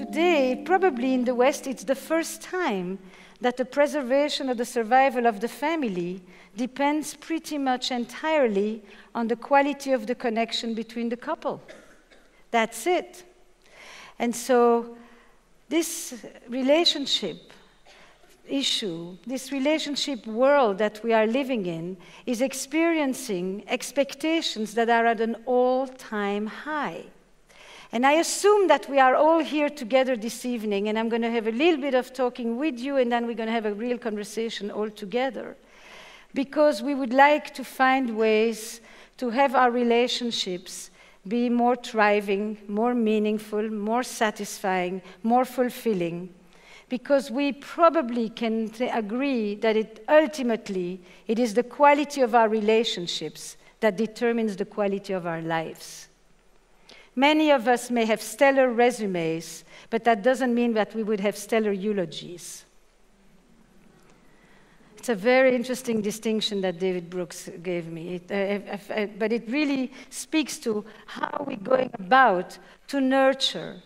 today, probably in the West, it's the first time that the preservation or the survival of the family depends pretty much entirely on the quality of the connection between the couple. That's it. And so this relationship issue, this relationship world that we are living in, is experiencing expectations that are at an all-time high. And I assume that we are all here together this evening, and I'm going to have a little bit of talking with you, and then we're going to have a real conversation all together, because we would like to find ways to have our relationships be more thriving, more meaningful, more satisfying, more fulfilling, because we probably can agree that ultimately it is the quality of our relationships that determines the quality of our lives. Many of us may have stellar resumes, but that doesn't mean that we would have stellar eulogies. It's a very interesting distinction that David Brooks gave me, but it really speaks to how we're going about to nurture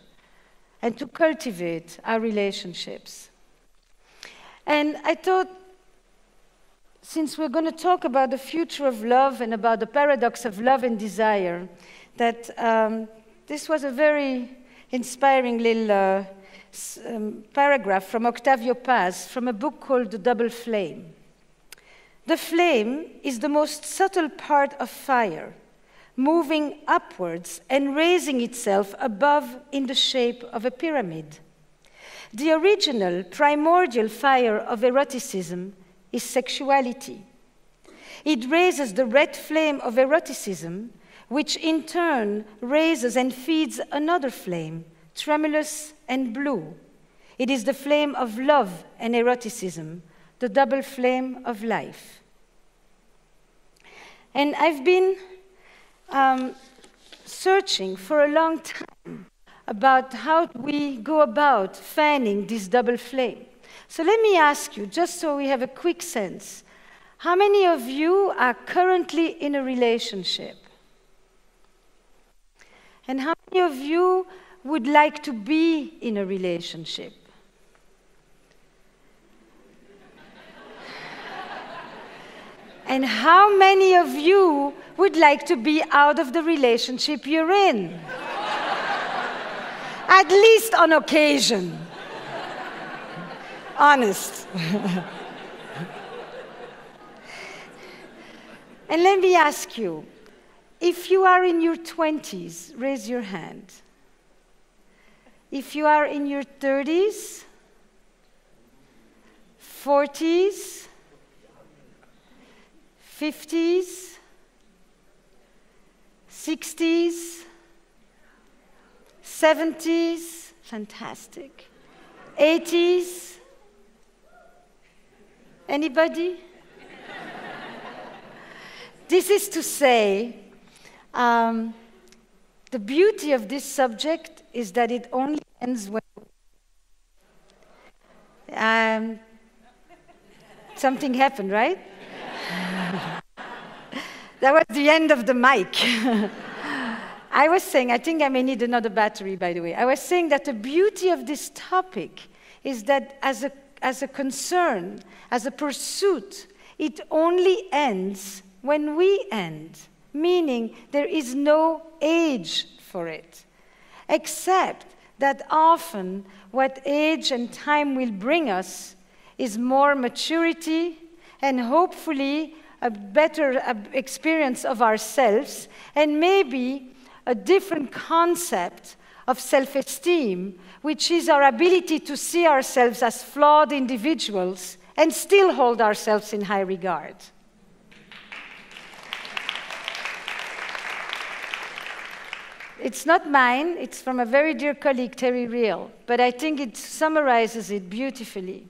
and to cultivate our relationships. And I thought, since we're going to talk about the future of love and about the paradox of love and desire, that this was a very inspiring little paragraph from Octavio Paz from a book called The Double Flame. The flame is the most subtle part of fire, moving upwards and raising itself above in the shape of a pyramid. The original, primordial fire of eroticism is sexuality. It raises the red flame of eroticism, which in turn raises and feeds another flame, tremulous and blue. It is the flame of love and eroticism, the double flame of life. And I've been searching for a long time about how we go about fanning this double flame. So let me ask you, just so we have a quick sense, how many of you are currently in a relationship? And how many of you would like to be in a relationship? And how many of you would like to be out of the relationship you're in? At least on occasion. Honest. And let me ask you, if you are in your 20s, raise your hand. If you are in your 30s, 40s, 50s, 60s, 70s, fantastic, 80s, anybody? This is to say, the beauty of this subject is that it only ends when something happened, right? That was the end of the mic. I was saying, I think I may need another battery, by the way. I was saying that the beauty of this topic is that as a concern, as a pursuit, it only ends when we end, meaning there is no age for it, except that often what age and time will bring us is more maturity and hopefully a better experience of ourselves, and maybe a different concept of self-esteem, which is our ability to see ourselves as flawed individuals and still hold ourselves in high regard. It's not mine, it's from a very dear colleague, Terry Real, but I think it summarizes it beautifully.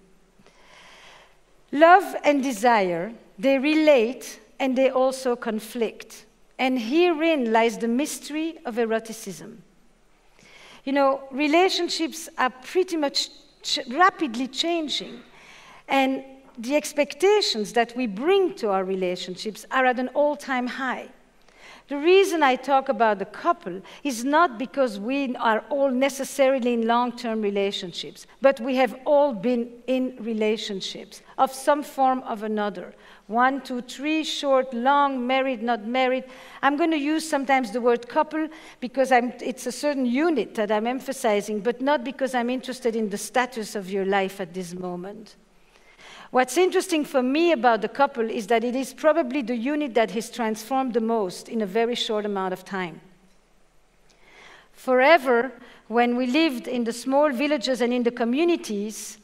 Love and desire, they relate and they also conflict. And herein lies the mystery of eroticism. You know, relationships are pretty much rapidly changing. And the expectations that we bring to our relationships are at an all-time high. The reason I talk about the couple is not because we are all necessarily in long-term relationships, but we have all been in relationships of some form or another. 1, 2, 3, short, long, married, not married. I'm going to use sometimes the word couple because it's a certain unit that I'm emphasizing, but not because I'm interested in the status of your life at this moment. What's interesting for me about the couple is that it is probably the unit that has transformed the most in a very short amount of time. Forever, when we lived in the small villages and in the communities,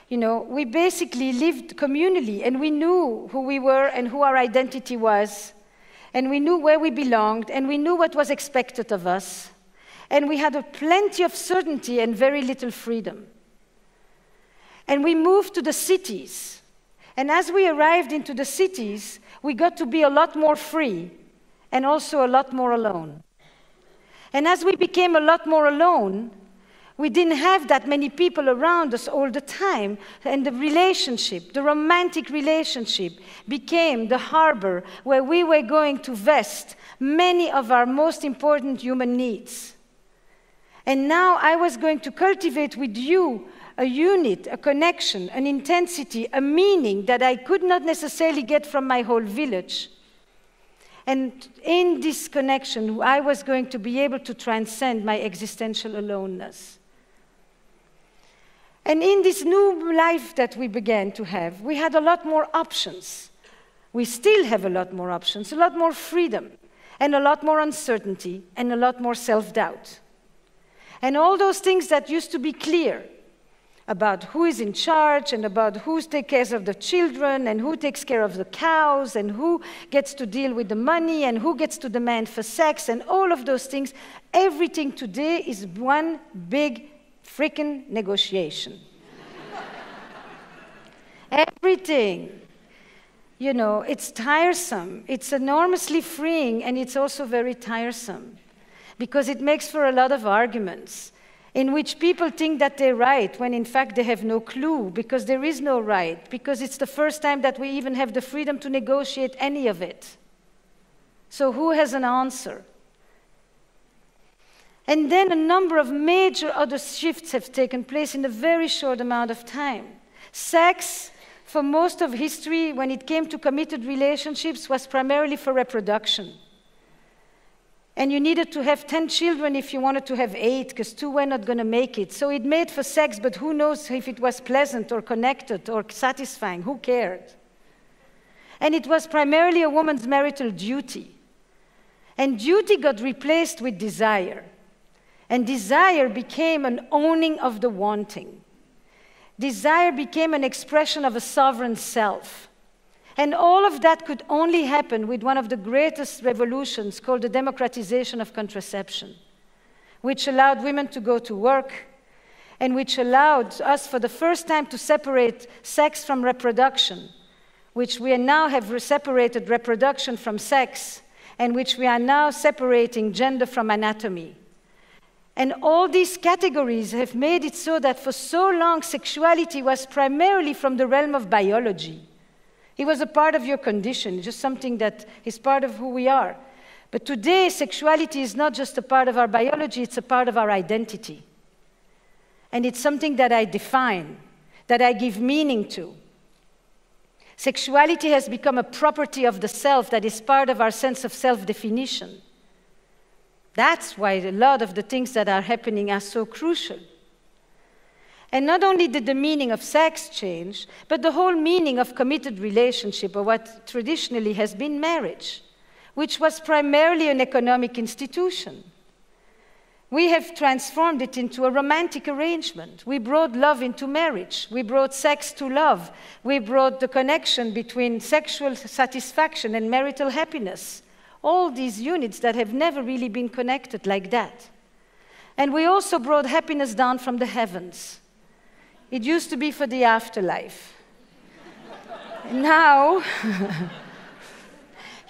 we basically lived communally, and we knew who we were and who our identity was, and we knew where we belonged, and we knew what was expected of us, and we had plenty of certainty and very little freedom. And we moved to the cities. And as we arrived into the cities, we got to be a lot more free and also a lot more alone. And as we became a lot more alone, we didn't have that many people around us all the time. And the relationship, the romantic relationship, became the harbor where we were going to vest many of our most important human needs. And now I was going to cultivate with you a unit, a connection, an intensity, a meaning that I could not necessarily get from my whole village. And in this connection, I was going to be able to transcend my existential aloneness. And in this new life that we began to have, we had a lot more options. We still have a lot more options, a lot more freedom, and a lot more uncertainty, and a lot more self-doubt. And all those things that used to be clear, about who is in charge and about who takes care of the children and who takes care of the cows and who gets to deal with the money and who gets to demand for sex and all of those things, everything today is one big freaking negotiation. Everything. It's tiresome. It's enormously freeing, and it's also very tiresome because it makes for a lot of arguments in which people think that they're right, when in fact they have no clue, because there is no right, because it's the first time that we even have the freedom to negotiate any of it. So who has an answer? And then a number of major other shifts have taken place in a very short amount of time. Sex, for most of history, when it came to committed relationships, was primarily for reproduction. And you needed to have 10 children if you wanted to have 8, because 2 were not going to make it. So it made for sex, but who knows if it was pleasant or connected or satisfying? Who cared? And it was primarily a woman's marital duty. And duty got replaced with desire. And desire became an owning of the wanting. Desire became an expression of a sovereign self. And all of that could only happen with one of the greatest revolutions called the democratization of contraception, which allowed women to go to work and which allowed us for the first time to separate sex from reproduction, which we now have separated reproduction from sex, and which we are now separating gender from anatomy. And all these categories have made it so that for so long sexuality was primarily from the realm of biology. It was a part of your condition, just something that is part of who we are. But today, sexuality is not just a part of our biology, it's a part of our identity. And it's something that I define, that I give meaning to. Sexuality has become a property of the self that is part of our sense of self-definition. That's why a lot of the things that are happening are so crucial. And not only did the meaning of sex change, but the whole meaning of committed relationship, or what traditionally has been marriage, which was primarily an economic institution. We have transformed it into a romantic arrangement. We brought love into marriage. We brought sex to love. We brought the connection between sexual satisfaction and marital happiness. All these units that have never really been connected like that. And we also brought happiness down from the heavens. It used to be for the afterlife. Now,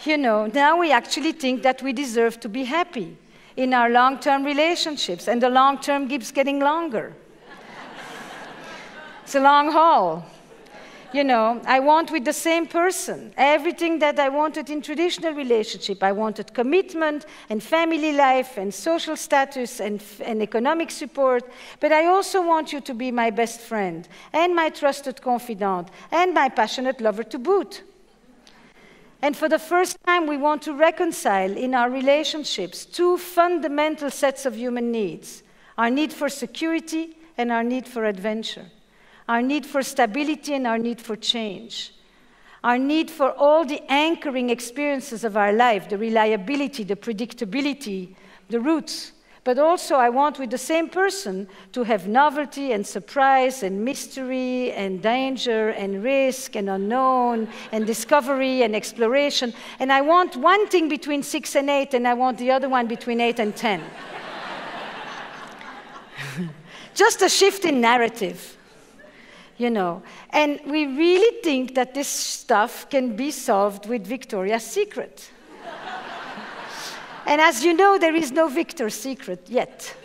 now we actually think that we deserve to be happy in our long-term relationships, and the long term keeps getting longer. It's a long haul. You know, I want with the same person everything that I wanted in traditional relationship. I wanted commitment and family life and social status and economic support. But I also want you to be my best friend and my trusted confidant and my passionate lover to boot. And for the first time, we want to reconcile in our relationships two fundamental sets of human needs: our need for security and our need for adventure. Our need for stability and our need for change. Our need for all the anchoring experiences of our life, the reliability, the predictability, the roots. But also I want with the same person to have novelty and surprise and mystery and danger and risk and unknown and discovery and exploration. And I want one thing between 6 and 8 and I want the other one between 8 and 10. Just a shift in narrative. You know, and we really think that this stuff can be solved with Victoria's Secret. And as you know, there is no Victor's Secret yet.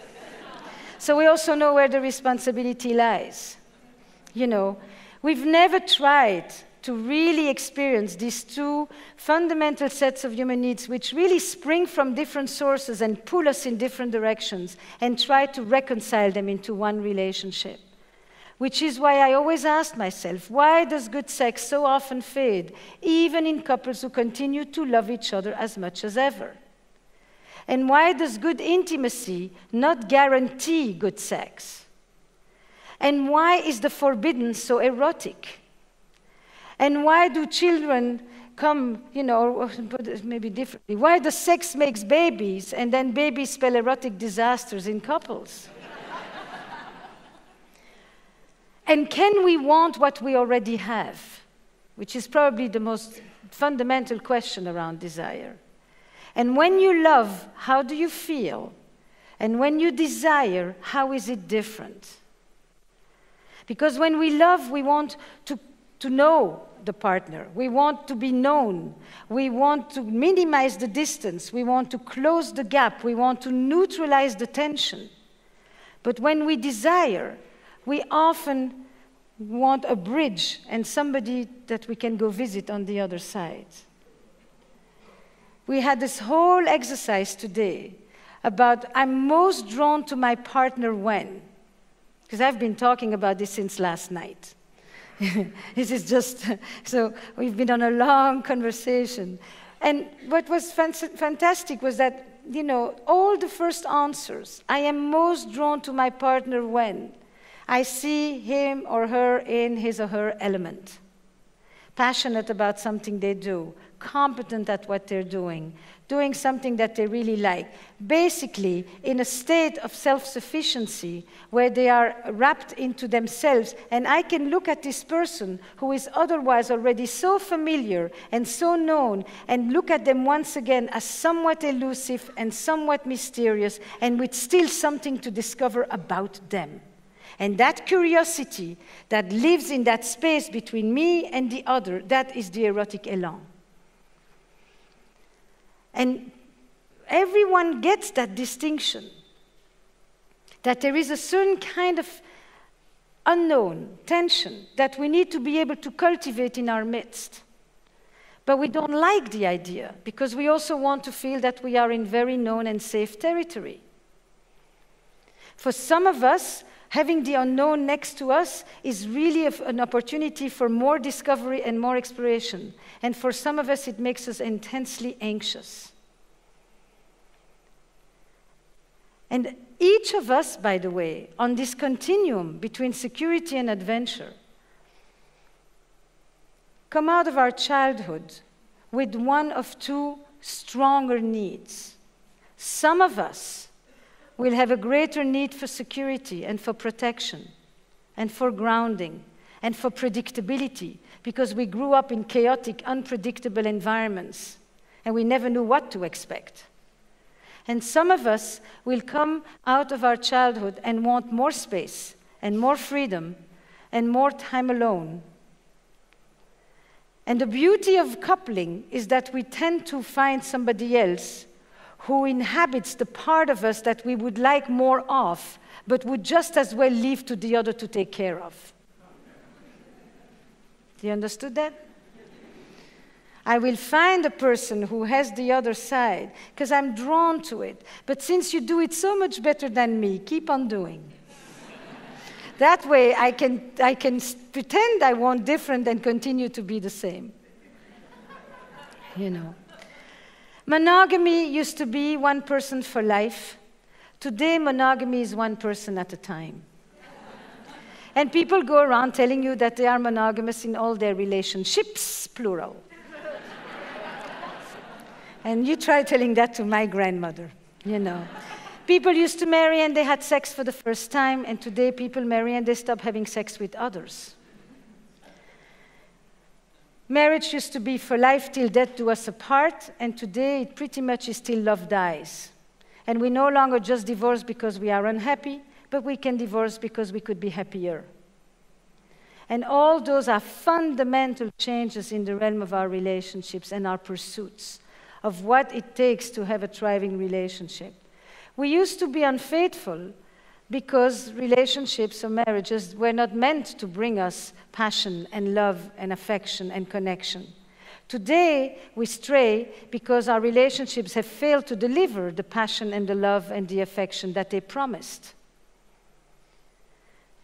So we also know where the responsibility lies. You know, we've never tried to really experience these two fundamental sets of human needs which really spring from different sources and pull us in different directions and try to reconcile them into one relationship. Which is why I always ask myself, why does good sex so often fade, even in couples who continue to love each other as much as ever? And why does good intimacy not guarantee good sex? And why is the forbidden so erotic? And why do children come, you know, maybe differently? Why does sex makes babies and then babies spell erotic disasters in couples? And can we want what we already have? Which is probably the most fundamental question around desire. And when you love, how do you feel? And when you desire, how is it different? Because when we love, we want to know the partner. We want to be known. We want to minimize the distance. We want to close the gap. We want to neutralize the tension. But when we desire, we often want a bridge and somebody that we can go visit on the other side. We had this whole exercise today about I'm most drawn to my partner when. Because I've been talking about this since last night. This is just, so we've been on a long conversation. And what was fantastic was that, you know, all the first answers, I am most drawn to my partner when I see him or her in his or her element, passionate about something they do, competent at what they're doing something that they really like, basically in a state of self-sufficiency where they are wrapped into themselves, and I can look at this person who is otherwise already so familiar and so known and look at them once again as somewhat elusive and somewhat mysterious and with still something to discover about them. And that curiosity that lives in that space between me and the other, that is the erotic elan. And everyone gets that distinction, that there is a certain kind of unknown tension that we need to be able to cultivate in our midst. But we don't like the idea because we also want to feel that we are in very known and safe territory. For some of us, having the unknown next to us is really an opportunity for more discovery and more exploration. And for some of us, it makes us intensely anxious. And each of us, by the way, on this continuum between security and adventure, come out of our childhood with one of two stronger needs. Some of us will have a greater need for security and for protection and for grounding and for predictability because we grew up in chaotic, unpredictable environments and we never knew what to expect. And some of us will come out of our childhood and want more space and more freedom and more time alone. And the beauty of coupling is that we tend to find somebody else who inhabits the part of us that we would like more of, but would just as well leave to the other to take care of. Do you understood that? I will find a person who has the other side because I'm drawn to it. But since you do it so much better than me, keep on doing. That way I can pretend I want different and continue to be the same. You know. Monogamy used to be one person for life. Today, monogamy is one person at a time. And people go around telling you that they are monogamous in all their relationships, plural. And you try telling that to my grandmother, you know. People used to marry and they had sex for the first time, and today people marry and they stop having sex with others. Marriage used to be for life till death do us apart, and today it pretty much is till love dies. And we no longer just divorce because we are unhappy, but we can divorce because we could be happier. And all those are fundamental changes in the realm of our relationships and our pursuits of what it takes to have a thriving relationship. We used to be unfaithful because relationships or marriages were not meant to bring us passion and love and affection and connection. Today, we stray because our relationships have failed to deliver the passion and the love and the affection that they promised.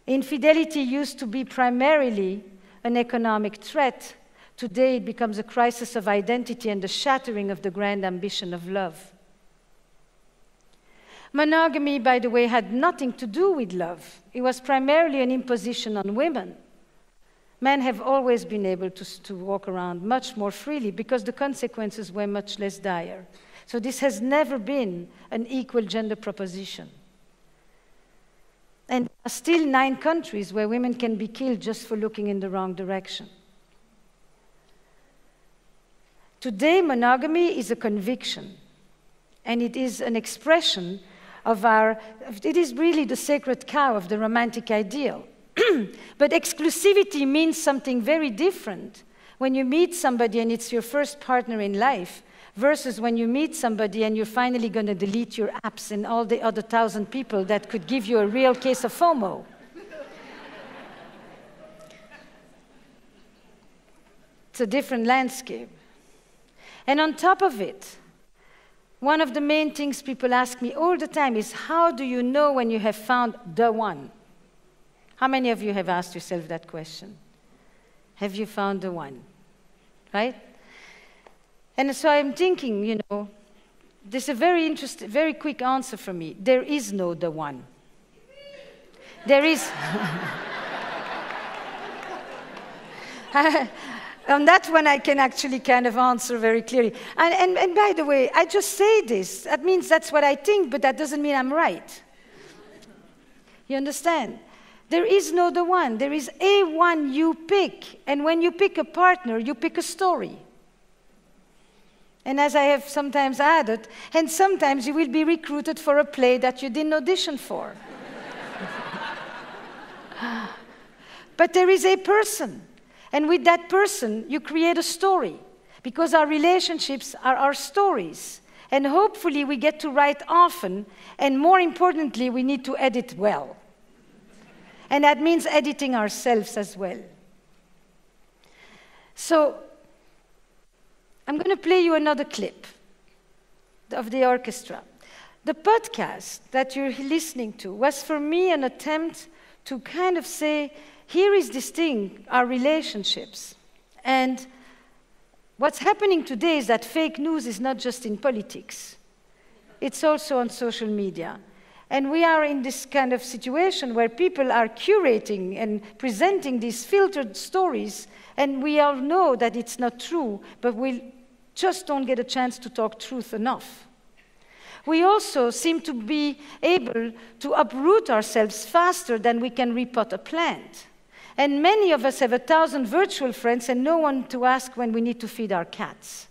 Infidelity used to be primarily an economic threat. Today, it becomes a crisis of identity and the shattering of the grand ambition of love. Monogamy, by the way, had nothing to do with love. It was primarily an imposition on women. Men have always been able to walk around much more freely because the consequences were much less dire. So this has never been an equal gender proposition. And there are still 9 countries where women can be killed just for looking in the wrong direction. Today, monogamy is a conviction, and it is an expression of it is really the sacred cow of the romantic ideal. But exclusivity means something very different when you meet somebody and it's your first partner in life versus when you meet somebody and you're finally going to delete your apps and all the other 1,000 people that could give you a real case of FOMO. It's a different landscape. And on top of it, one of the main things people ask me all the time is, how do you know when you have found the one? How many of you have asked yourself that question? Have you found the one? Right? And so I'm thinking, you know, there's a very quick answer for me. There is no the one. There is. On that one, I can actually kind of answer very clearly. And by the way, I just say this. That means that's what I think, but that doesn't mean I'm right. You understand? There is no the one. There is a one you pick. And when you pick a partner, you pick a story. And as I have sometimes added, and sometimes you will be recruited for a play that you didn't audition for. But there is a person. And with that person, you create a story. Because our relationships are our stories. And hopefully we get to write often. And more importantly, we need to edit well. And that means editing ourselves as well. So, I'm going to play you another clip of the orchestra. The podcast that you're listening to was for me an attempt to kind of say, here is this thing, our relationships. And what's happening today is that fake news is not just in politics. It's also on social media. And we are in this kind of situation where people are curating and presenting these filtered stories, and we all know that it's not true, but we just don't get a chance to talk truth enough. We also seem to be able to uproot ourselves faster than we can repot a plant. And many of us have 1,000 virtual friends and no one to ask when we need to feed our cats.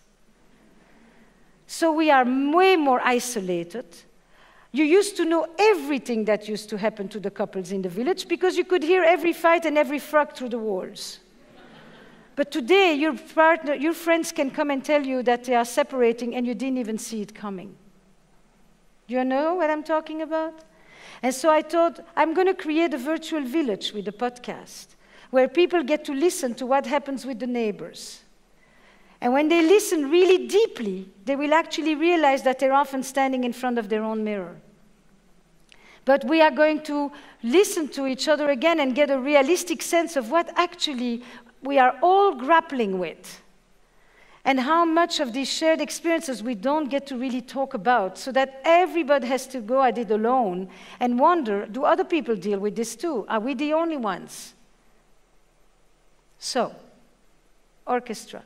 So we are way more isolated. You used to know everything that used to happen to the couples in the village because you could hear every fight and every frog through the walls. But today, your friends can come and tell you that they are separating and you didn't even see it coming. Do you know what I'm talking about? And so I thought, I'm going to create a virtual village with a podcast where people get to listen to what happens with the neighbors. And when they listen really deeply, they will actually realize that they're often standing in front of their own mirror. But we are going to listen to each other again and get a realistic sense of what actually we are all grappling with, and how much of these shared experiences we don't get to really talk about, so that everybody has to go at it alone and wonder, do other people deal with this too? Are we the only ones? So, orchestra.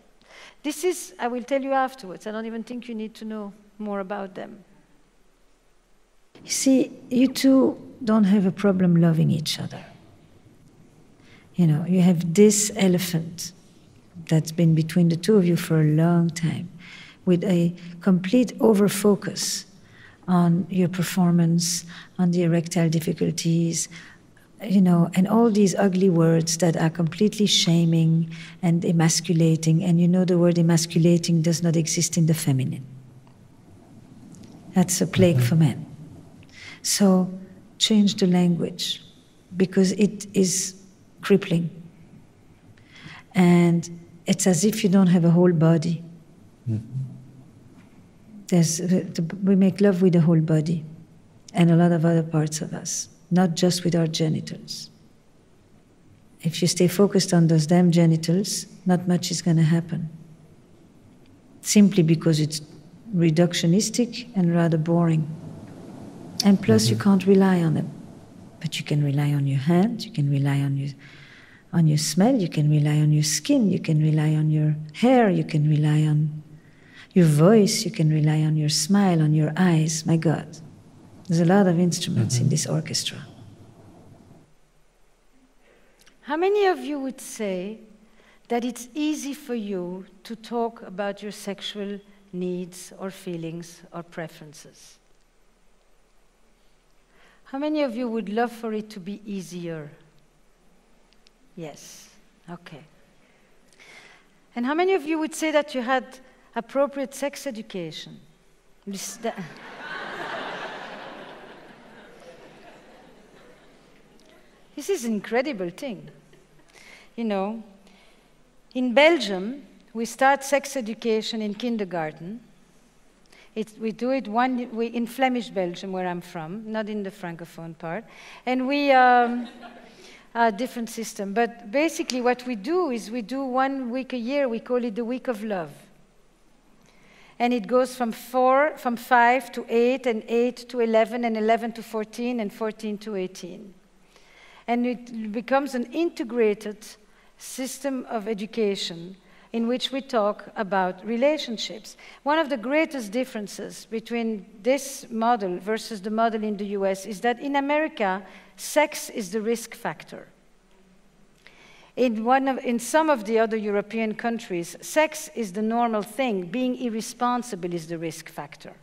This is, I will tell you afterwards. I don't even think you need to know more about them. You see, you two don't have a problem loving each other. You know, you have this elephant that's been between the two of you for a long time, with a complete over-focus on your performance, on the erectile difficulties, you know, and all these ugly words that are completely shaming and emasculating. And you know the word emasculating does not exist in the feminine. That's a plague for men. So change the language, because it is crippling. And it's as if you don't have a whole body. We make love with the whole body and a lot of other parts of us, not just with our genitals. If you stay focused on those damn genitals, not much is going to happen. Simply because it's reductionistic and rather boring. And plus, you can't rely on them. But you can rely on your hand, you can rely on your smell, you can rely on your skin, you can rely on your hair, you can rely on your voice, you can rely on your smile, on your eyes. My God, there's a lot of instruments in this orchestra. How many of you would say that it's easy for you to talk about your sexual needs or feelings or preferences? How many of you would love for it to be easier? Yes, okay. And how many of you would say that you had appropriate sex education? This is an incredible thing. You know, in Belgium, we start sex education in kindergarten. We do it in Flemish Belgium, where I'm from, not in the Francophone part. And we a different system. But basically what we do is we do 1 week a year. We call it the Week of Love. And it goes from 5 to 8, and 8 to 11, and 11 to 14, and 14 to 18. And it becomes an integrated system of education in which we talk about relationships. One of the greatest differences between this model versus the model in the US is that in America, sex is the risk factor. In some of the other European countries, sex is the normal thing. Being irresponsible is the risk factor.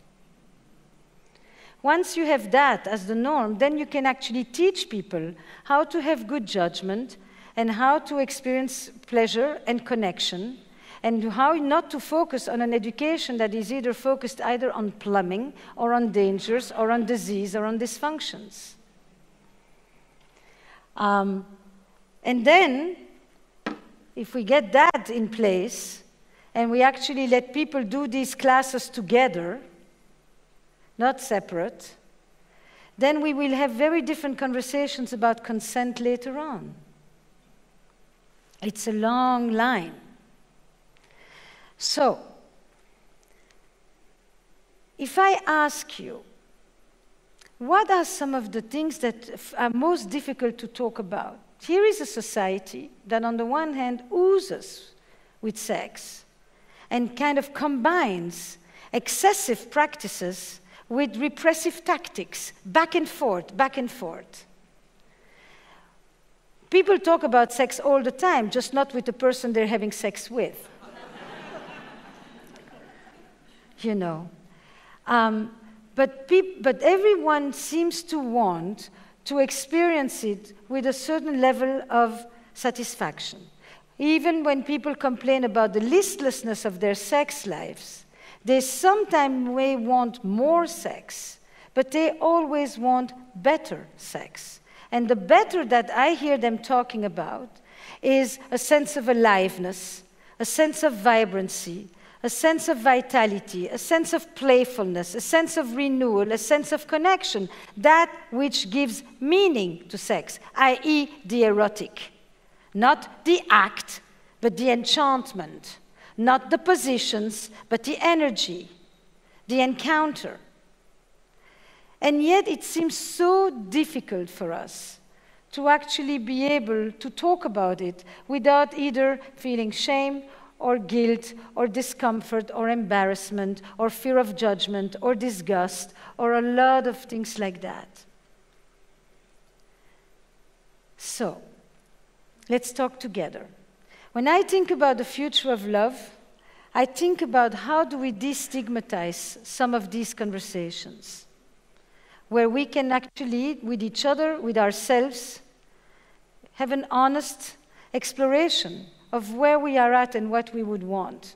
Once you have that as the norm, then you can actually teach people how to have good judgment and how to experience pleasure and connection, and how not to focus on an education that is either focused either on plumbing or on dangers or on disease or on dysfunctions. And then, if we get that in place, and we actually let people do these classes together, not separate, then we will have very different conversations about consent later on. It's a long line. So, if I ask you, what are some of the things that are most difficult to talk about? Here is a society that on the one hand oozes with sex and kind of combines excessive practices with repressive tactics, back and forth, back and forth. People talk about sex all the time, just not with the person they're having sex with. You know. But everyone seems to want to experience it with a certain level of satisfaction. Even when people complain about the listlessness of their sex lives, they sometimes may want more sex, but they always want better sex. And the better that I hear them talking about is a sense of aliveness, a sense of vibrancy, a sense of vitality, a sense of playfulness, a sense of renewal, a sense of connection, that which gives meaning to sex, i.e. the erotic. Not the act, but the enchantment. Not the positions, but the energy, the encounter. And yet it seems so difficult for us to actually be able to talk about it without either feeling shame or guilt, or discomfort, or embarrassment, or fear of judgment, or disgust, or a lot of things like that. So, let's talk together. When I think about the future of love, I think about how do we destigmatize some of these conversations, where we can actually, with each other, with ourselves, have an honest exploration of where we are at and what we would want.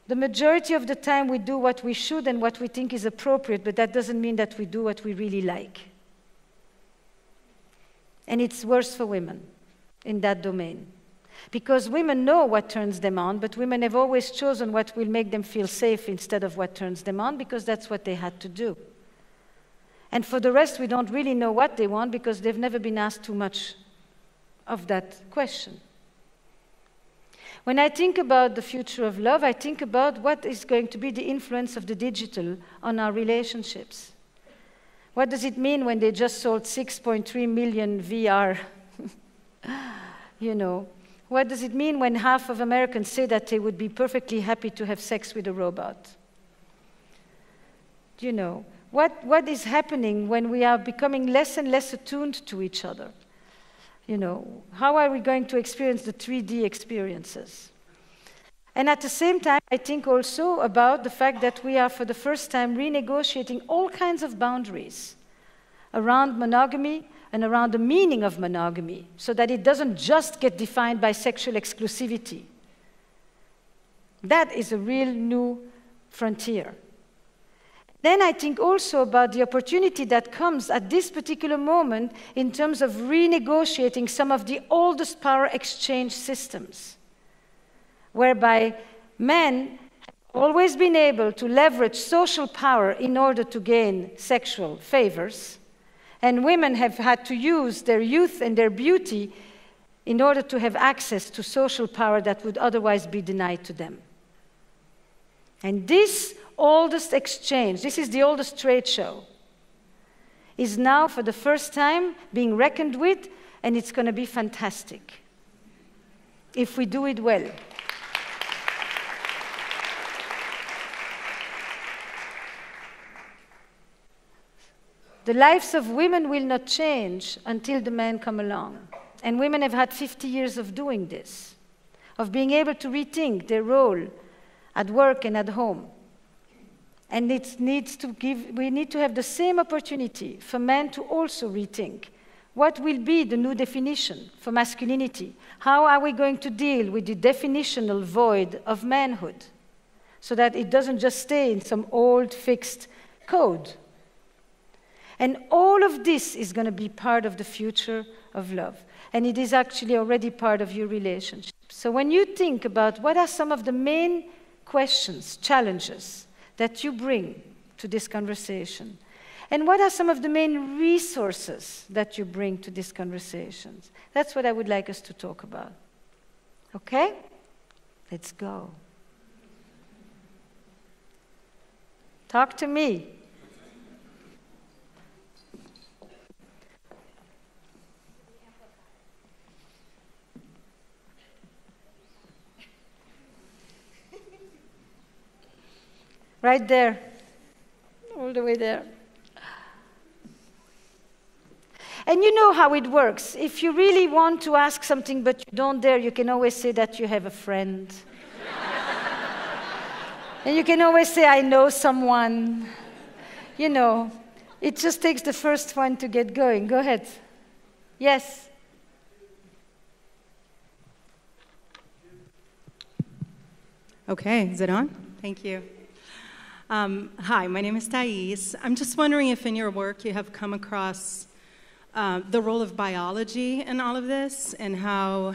The majority of the time we do what we should and what we think is appropriate, but that doesn't mean that we do what we really like. And it's worse for women in that domain. Because women know what turns them on, but women have always chosen what will make them feel safe instead of what turns them on, because that's what they had to do. And for the rest, we don't really know what they want because they've never been asked too much of that question. When I think about the future of love, I think about what is going to be the influence of the digital on our relationships. What does it mean when they just sold 6.3 million VR? You know, what does it mean when half of Americans say that they would be perfectly happy to have sex with a robot? You know, what is happening when we are becoming less and less attuned to each other? You know, how are we going to experience the 3D experiences? And at the same time, I think also about the fact that we are for the first time renegotiating all kinds of boundaries around monogamy and around the meaning of monogamy, so that it doesn't just get defined by sexual exclusivity. That is a real new frontier. Then I think also about the opportunity that comes at this particular moment in terms of renegotiating some of the oldest power exchange systems, whereby men have always been able to leverage social power in order to gain sexual favors, and women have had to use their youth and their beauty in order to have access to social power that would otherwise be denied to them. And this oldest exchange, this is the oldest trade show, is now for the first time being reckoned with, and it's going to be fantastic if we do it well. The lives of women will not change until the men come along. And women have had 50 years of doing this, of being able to rethink their role at work and at home. And we need to have the same opportunity for men to also rethink what will be the new definition for masculinity. How are we going to deal with the definitional void of manhood so that it doesn't just stay in some old fixed code? And all of this is going to be part of the future of love. And it is actually already part of your relationship. So when you think about what are some of the main questions, challenges that you bring to this conversation, and what are some of the main resources that you bring to these conversations, that's what I would like us to talk about. Okay? Let's go. Talk to me. Right there, all the way there. And you know how it works. If you really want to ask something but you don't dare, you can always say that you have a friend. And you can always say, I know someone. You know, it just takes the first one to get going. Go ahead. Yes? Okay, is it on? Thank you. Hi, my name is Thais. I'm just wondering if in your work you have come across the role of biology in all of this, and how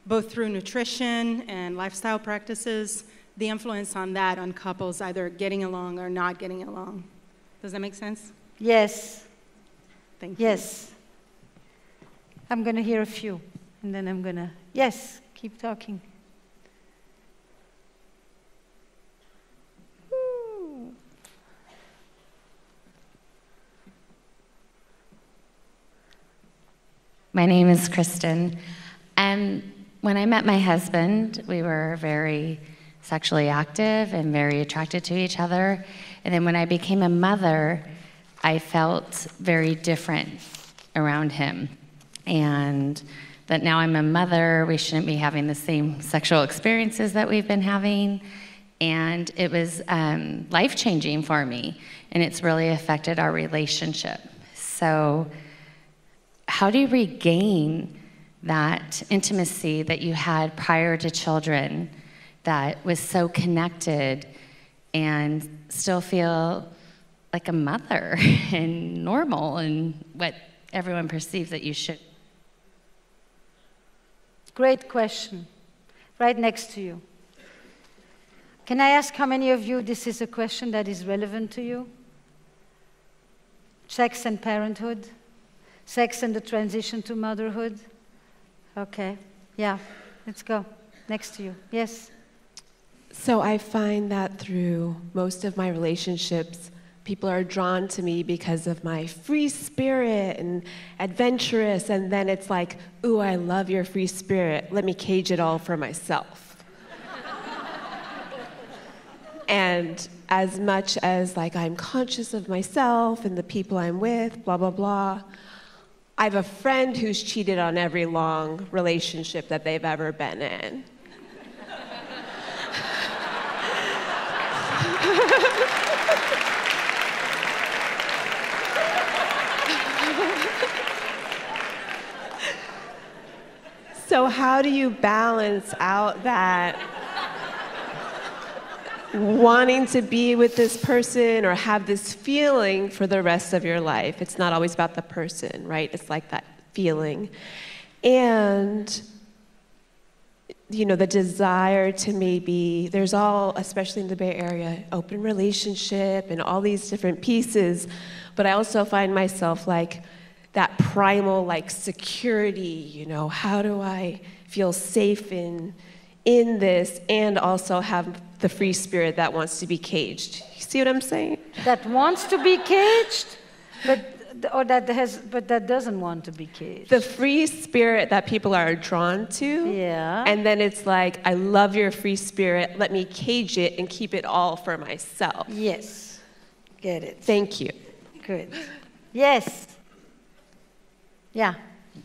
both through nutrition and lifestyle practices, the influence on that on couples either getting along or not getting along. Does that make sense? Yes. Thank you. Yes. I'm going to hear a few, and then I'm going to, yes, keep talking. My name is Kristen. When I met my husband, we were very sexually active and very attracted to each other. And then when I became a mother, I felt very different around him. And that now I'm a mother, we shouldn't be having the same sexual experiences that we've been having. And it was life-changing for me, and it's really affected our relationship. So how do you regain that intimacy that you had prior to children that was so connected and still feel like a mother and normal and what everyone perceives that you should? Great question. Right next to you. Can I ask how many of you this is a question that is relevant to you? Sex and parenthood? Sex and the transition to motherhood? Okay, yeah, let's go. Next to you, yes? So I find that through most of my relationships, people are drawn to me because of my free spirit and adventurous, and then it's like, ooh, I love your free spirit. Let me cage it all for myself. And as much as like I'm conscious of myself and the people I'm with, blah, blah, blah, I have a friend who's cheated on every long relationship that they've ever been in. So how do you balance out that wanting to be with this person or have this feeling for the rest of your life? It's not always about the person, right? It's like that feeling. And, you know, the desire to maybe, there's all, especially in the Bay Area, open relationship and all these different pieces. But I also find myself like, that primal like security, you know, how do I feel safe in this and also have the free spirit that wants to be caged? You see what I'm saying? That wants to be caged, but that doesn't want to be caged. The free spirit that people are drawn to. Yeah. And then it's like, I love your free spirit, let me cage it and keep it all for myself. Yes. Get it. Thank you. Good. Yes. Yeah,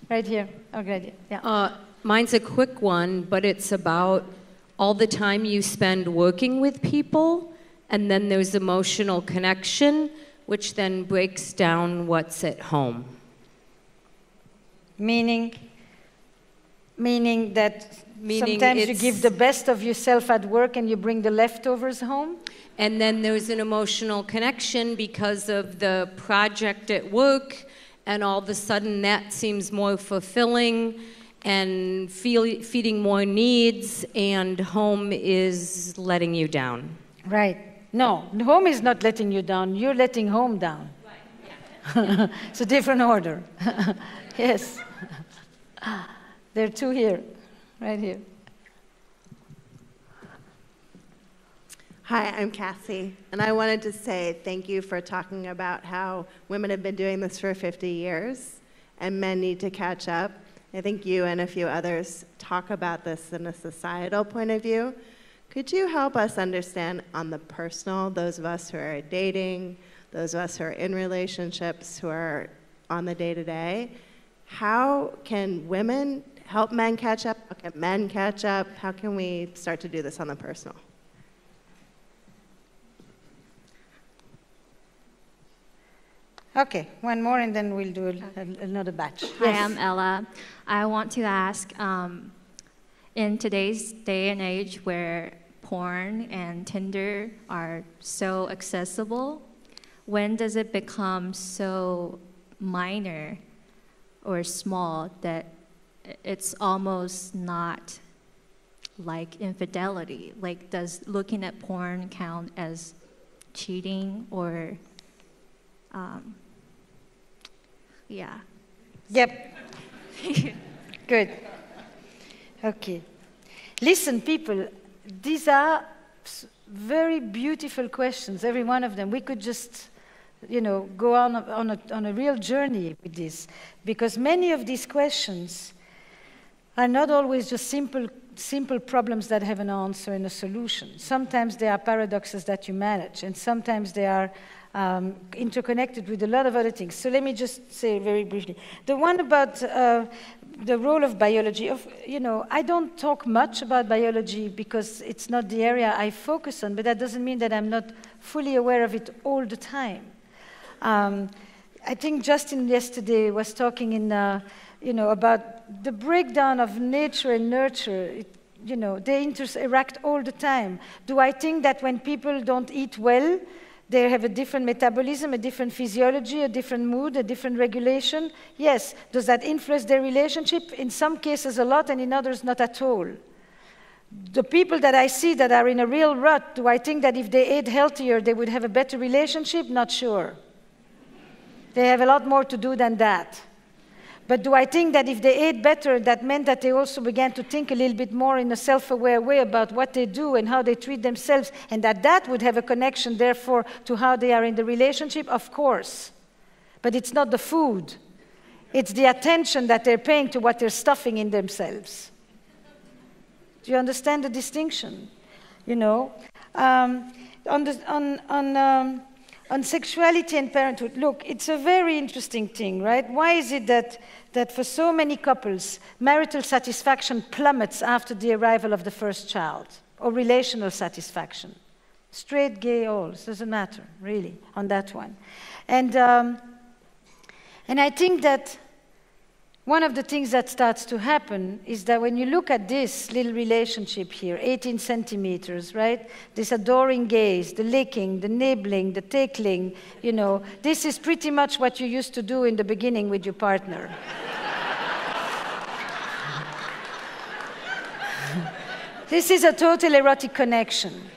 right here. Okay, yeah. Mine's a quick one, but it's about all the time you spend working with people, and then there's emotional connection, which then breaks down what's at home. Meaning that sometimes you give the best of yourself at work and you bring the leftovers home? And then there's an emotional connection because of the project at work, and all of a sudden that seems more fulfilling and feeding more needs, and home is letting you down. Right. No, home is not letting you down. You're letting home down. Right. Yeah. It's a different order. Yes. There are two here, right here. Hi, I'm Cassie, and I wanted to say thank you for talking about how women have been doing this for 50 years and men need to catch up. I think you and a few others talk about this in a societal point of view. Could you help us understand on the personal, those of us who are dating, those of us who are in relationships, who are on the day-to-day, how can women help men catch up? How can men catch up? How can we start to do this on the personal? Okay, one more and then we'll do another batch. Hi, I'm Ella. I want to ask, in today's day and age where porn and Tinder are so accessible, when does it become so minor or small that it's almost not like infidelity. Like, does looking at porn count as cheating or, yeah. Yep. Good. Okay. Listen, people, these are very beautiful questions, every one of them. We could just, go on a real journey with this, because many of these questions are not always just simple problems that have an answer and a solution. Sometimes they are paradoxes that you manage, and sometimes they are interconnected with a lot of other things. So let me just say very briefly. The one about the role of biology, I don't talk much about biology because it's not the area I focus on, but that doesn't mean that I'm not fully aware of it all the time. I think Justin yesterday was talking about the breakdown of nature and nurture. They interact all the time. Do I think that when people don't eat well, they have a different metabolism, a different physiology, a different mood, a different regulation? Yes. Does that influence their relationship? In some cases a lot, and in others not at all. The people that I see that are in a real rut, do I think that if they ate healthier, they would have a better relationship? Not sure. They have a lot more to do than that. But do I think that if they ate better, that meant that they also began to think a little bit more in a self-aware way about what they do and how they treat themselves, and that would have a connection, therefore, to how they are in the relationship? Of course. But it's not the food. It's the attention that they're paying to what they're stuffing in themselves. Do you understand the distinction? On sexuality and parenthood, look, it's a very interesting thing, right? Why is it that for so many couples, marital satisfaction plummets after the arrival of the first child, or relational satisfaction? Straight, gay, all, it doesn't matter, really, on that one. And I think that one of the things that starts to happen is that when you look at this little relationship here, 18 centimeters, right? This adoring gaze, the licking, the nibbling, the tickling, this is pretty much what you used to do in the beginning with your partner. This is a total erotic connection.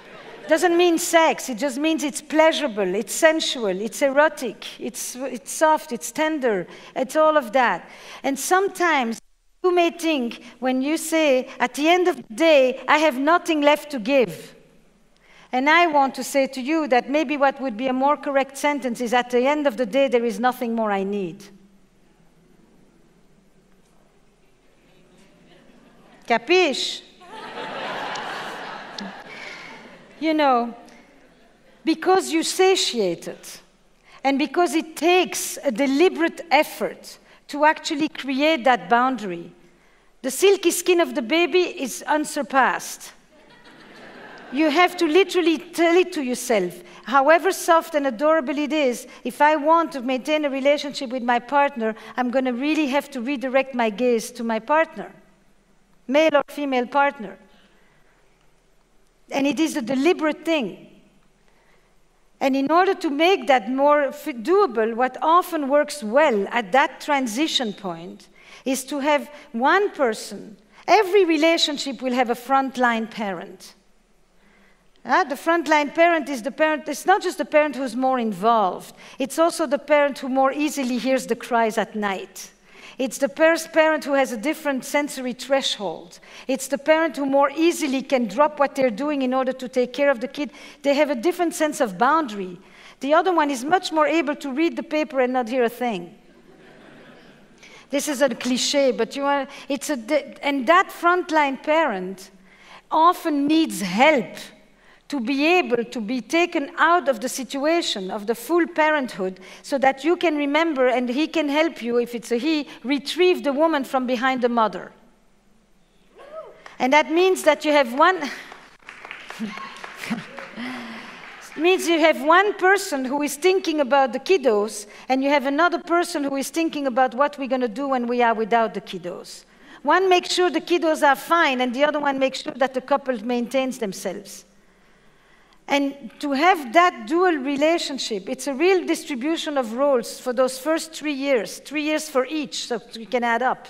Doesn't mean sex, it just means it's pleasurable, it's sensual, it's erotic, it's soft, it's tender, it's all of that. And sometimes you may think when you say, at the end of the day, I have nothing left to give. And I want to say to you that maybe what would be a more correct sentence is, at the end of the day, there is nothing more I need. Capiche? Because you satiate it, and because it takes a deliberate effort to actually create that boundary, the silky skin of the baby is unsurpassed. You have to literally tell it to yourself, however soft and adorable it is, if I want to maintain a relationship with my partner, I'm going to really have to redirect my gaze to my partner, male or female partner. And it is a deliberate thing. And in order to make that more doable, what often works well at that transition point is to have one person. Every relationship will have a frontline parent. The frontline parent is the parent. It's not just the parent who's more involved. It's also the parent who more easily hears the cries at night. It's the first parent who has a different sensory threshold. It's the parent who more easily can drop what they're doing in order to take care of the kid. They have a different sense of boundary. The other one is much more able to read the paper and not hear a thing. This is a cliché, but and that frontline parent often needs help to be able to be taken out of the situation of the full parenthood so that you can remember, and he can help you, if it's a he, retrieve the woman from behind the mother. And that means that you have one... means you have one person who is thinking about the kiddos, and you have another person who is thinking about what we're going to do when we are without the kiddos. One makes sure the kiddos are fine, and the other one makes sure that the couple maintains themselves. And to have that dual relationship, it's a real distribution of roles for those first 3 years, 3 years for each, so you can add up,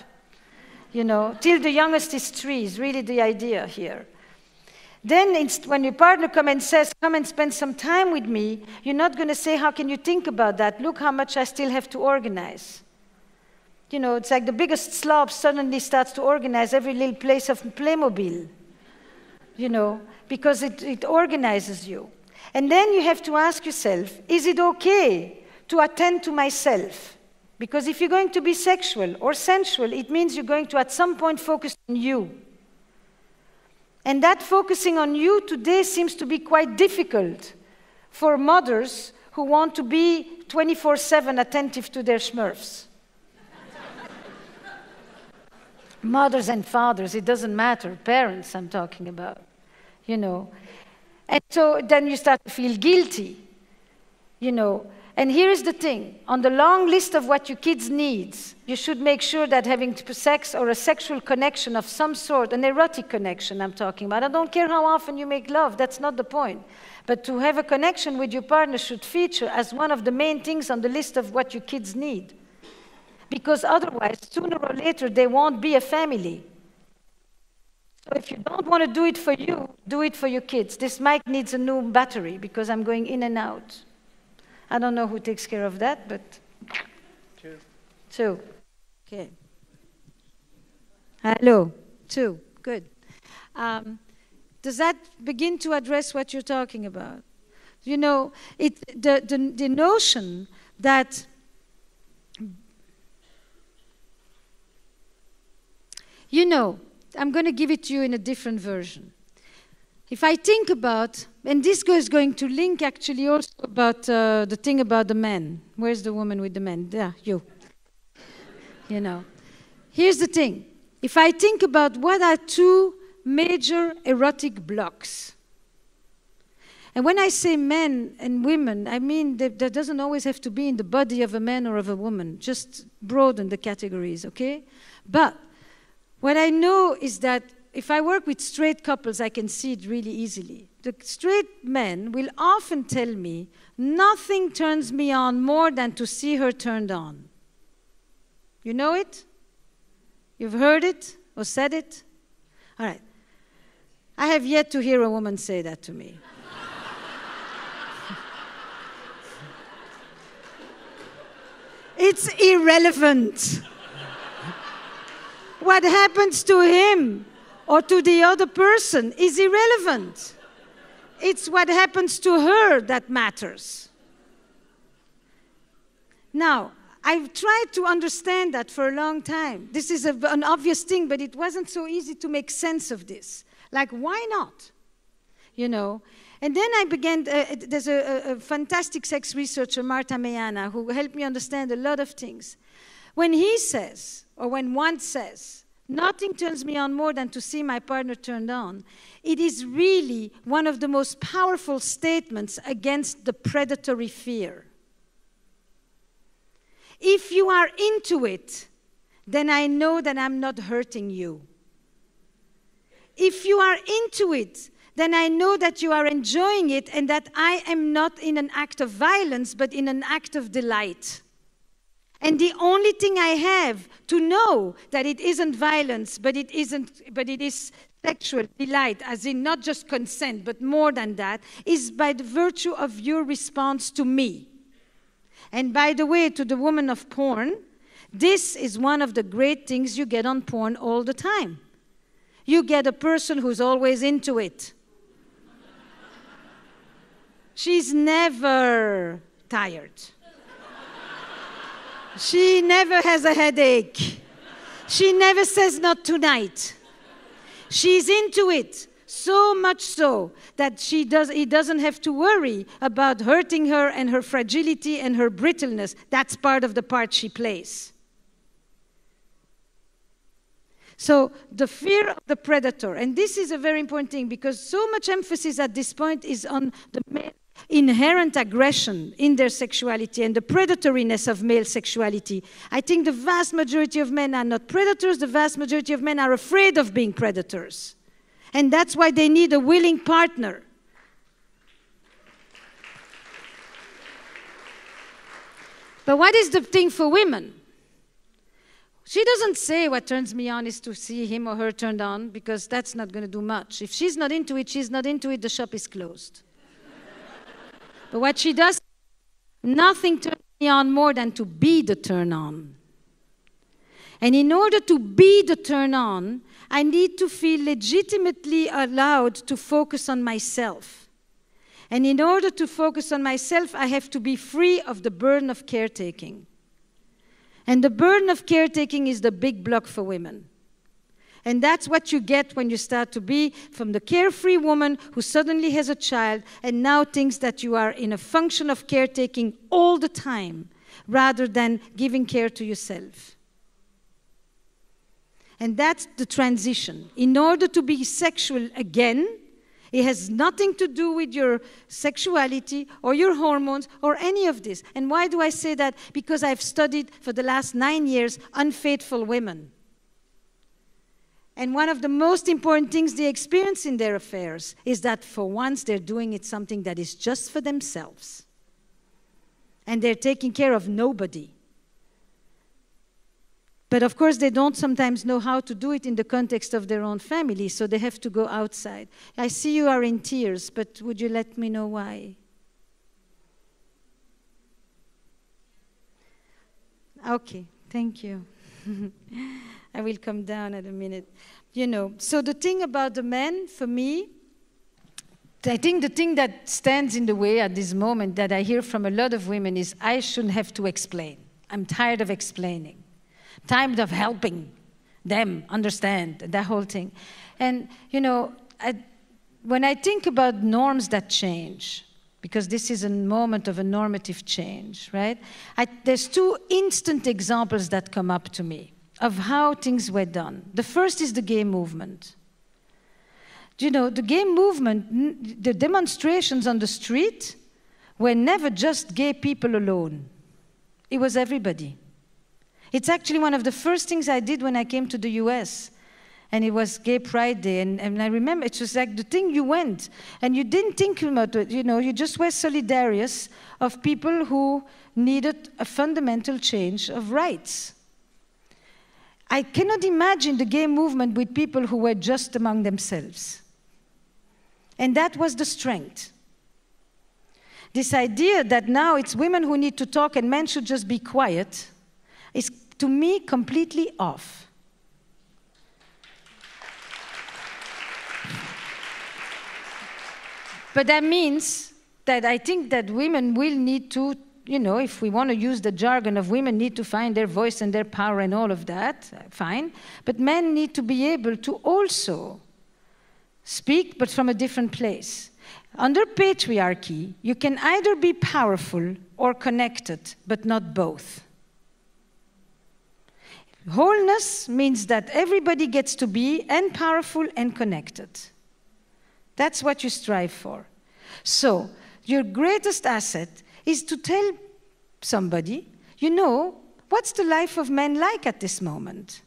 till the youngest is 3 is really the idea here. Then when your partner comes and says, come and spend some time with me, you're not going to say, how can you think about that? Look how much I still have to organize. It's like the biggest slob suddenly starts to organize every little place of Playmobil, because it organizes you. And then you have to ask yourself, is it okay to attend to myself? Because if you're going to be sexual or sensual, it means you're going to at some point focus on you. And that focusing on you today seems to be quite difficult for mothers who want to be 24/7 attentive to their smurfs. Mothers and fathers, it doesn't matter. Parents I'm talking about, And so then you start to feel guilty, And here is the thing. On the long list of what your kids need, you should make sure that having sex or a sexual connection of some sort, an erotic connection I'm talking about. I don't care how often you make love. That's not the point. But to have a connection with your partner should feature as one of the main things on the list of what your kids need. Because otherwise, sooner or later, they won't be a family. So if you don't want to do it for you, do it for your kids. This mic needs a new battery because I'm going in and out. I don't know who takes care of that, but... Two. Okay. Hello. 2. Good. Does that begin to address what you're talking about? The notion that... I'm going to give it to you in a different version. If I think about, and this is going to link actually also about the thing about the men. Where's the woman with the men? Yeah, you. Here's the thing. If I think about what are 2 major erotic blocks, and when I say men and women, I mean that doesn't always have to be in the body of a man or of a woman. Just broaden the categories, okay? But what I know is that if I work with straight couples, I can see it really easily. The straight men will often tell me, nothing turns me on more than to see her turned on. You know it? You've heard it or said it? All right. I have yet to hear a woman say that to me. It's irrelevant. What happens to him or to the other person is irrelevant. It's what happens to her that matters. Now, I've tried to understand that for a long time. This is an obvious thing, but it wasn't so easy to make sense of this. Like, why not? And then I began, there's a fantastic sex researcher, Marta Meana, who helped me understand a lot of things. When he says, or when one says, nothing turns me on more than to see my partner turned on, it is really one of the most powerful statements against the predatory fear. If you are into it, then I know that I'm not hurting you. If you are into it, then I know that you are enjoying it and that I am not in an act of violence, but in an act of delight. And the only thing I have to know that it isn't violence, but it is sexual delight, as in not just consent, but more than that, is by the virtue of your response to me. And by the way, to the woman of porn, this is one of the great things you get on porn all the time. You get a person who's always into it. She's never tired. She never has a headache. She never says not tonight. She's into it, so much so that he doesn't have to worry about hurting her and her fragility and her brittleness. That's part of the part she plays. So the fear of the predator, and this is a very important thing because so much emphasis at this point is on the male inherent aggression in their sexuality and the predatoriness of male sexuality. I think the vast majority of men are not predators. The vast majority of men are afraid of being predators. And that's why they need a willing partner. But what is the thing for women? She doesn't say what turns me on is to see him or her turned on, because that's not going to do much. If she's not into it, the shop is closed. But what she does, nothing turns me on more than to be the turn on. And in order to be the turn on, I need to feel legitimately allowed to focus on myself. And in order to focus on myself, I have to be free of the burden of caretaking. And the burden of caretaking is the big block for women. And that's what you get when you start to be from the carefree woman who suddenly has a child and now thinks that you are in a function of caretaking all the time, rather than giving care to yourself. And that's the transition. In order to be sexual again, it has nothing to do with your sexuality or your hormones or any of this. And why do I say that? Because I've studied for the last 9 years unfaithful women. And one of the most important things they experience in their affairs is that for once they're doing it something that is just for themselves. And they're taking care of nobody. But of course, they don't sometimes know how to do it in the context of their own family, so they have to go outside. I see you are in tears, but would you let me know why? Okay, thank you. I will come down in a minute. You know, so the thing about the men, for me, I think the thing that stands in the way at this moment that I hear from a lot of women is, I shouldn't have to explain. I'm tired of explaining. Tired of helping them understand that whole thing. And, you know, when I think about norms that change, because this is a moment of a normative change, right? There's two instant examples that come up to me of how things were done. The first is the gay movement. You know, the gay movement, the demonstrations on the street were never just gay people alone. It was everybody. It's actually one of the first things I did when I came to the US. And it was Gay Pride Day. And I remember it was like the thing you went. And you didn't think about it, you know, you just were solidarious of people who needed a fundamental change of rights. I cannot imagine the gay movement with people who were just among themselves. And that was the strength. This idea that now it's women who need to talk and men should just be quiet is, to me, completely off. But that means that I think that women will need to, you know, if we want to use the jargon of women need to find their voice and their power and all of that, fine. But men need to be able to also speak, but from a different place. Under patriarchy, you can either be powerful or connected, but not both. Wholeness means that everybody gets to be and powerful and connected. That's what you strive for. So, your greatest asset is to tell somebody, you know, what's the life of men like at this moment?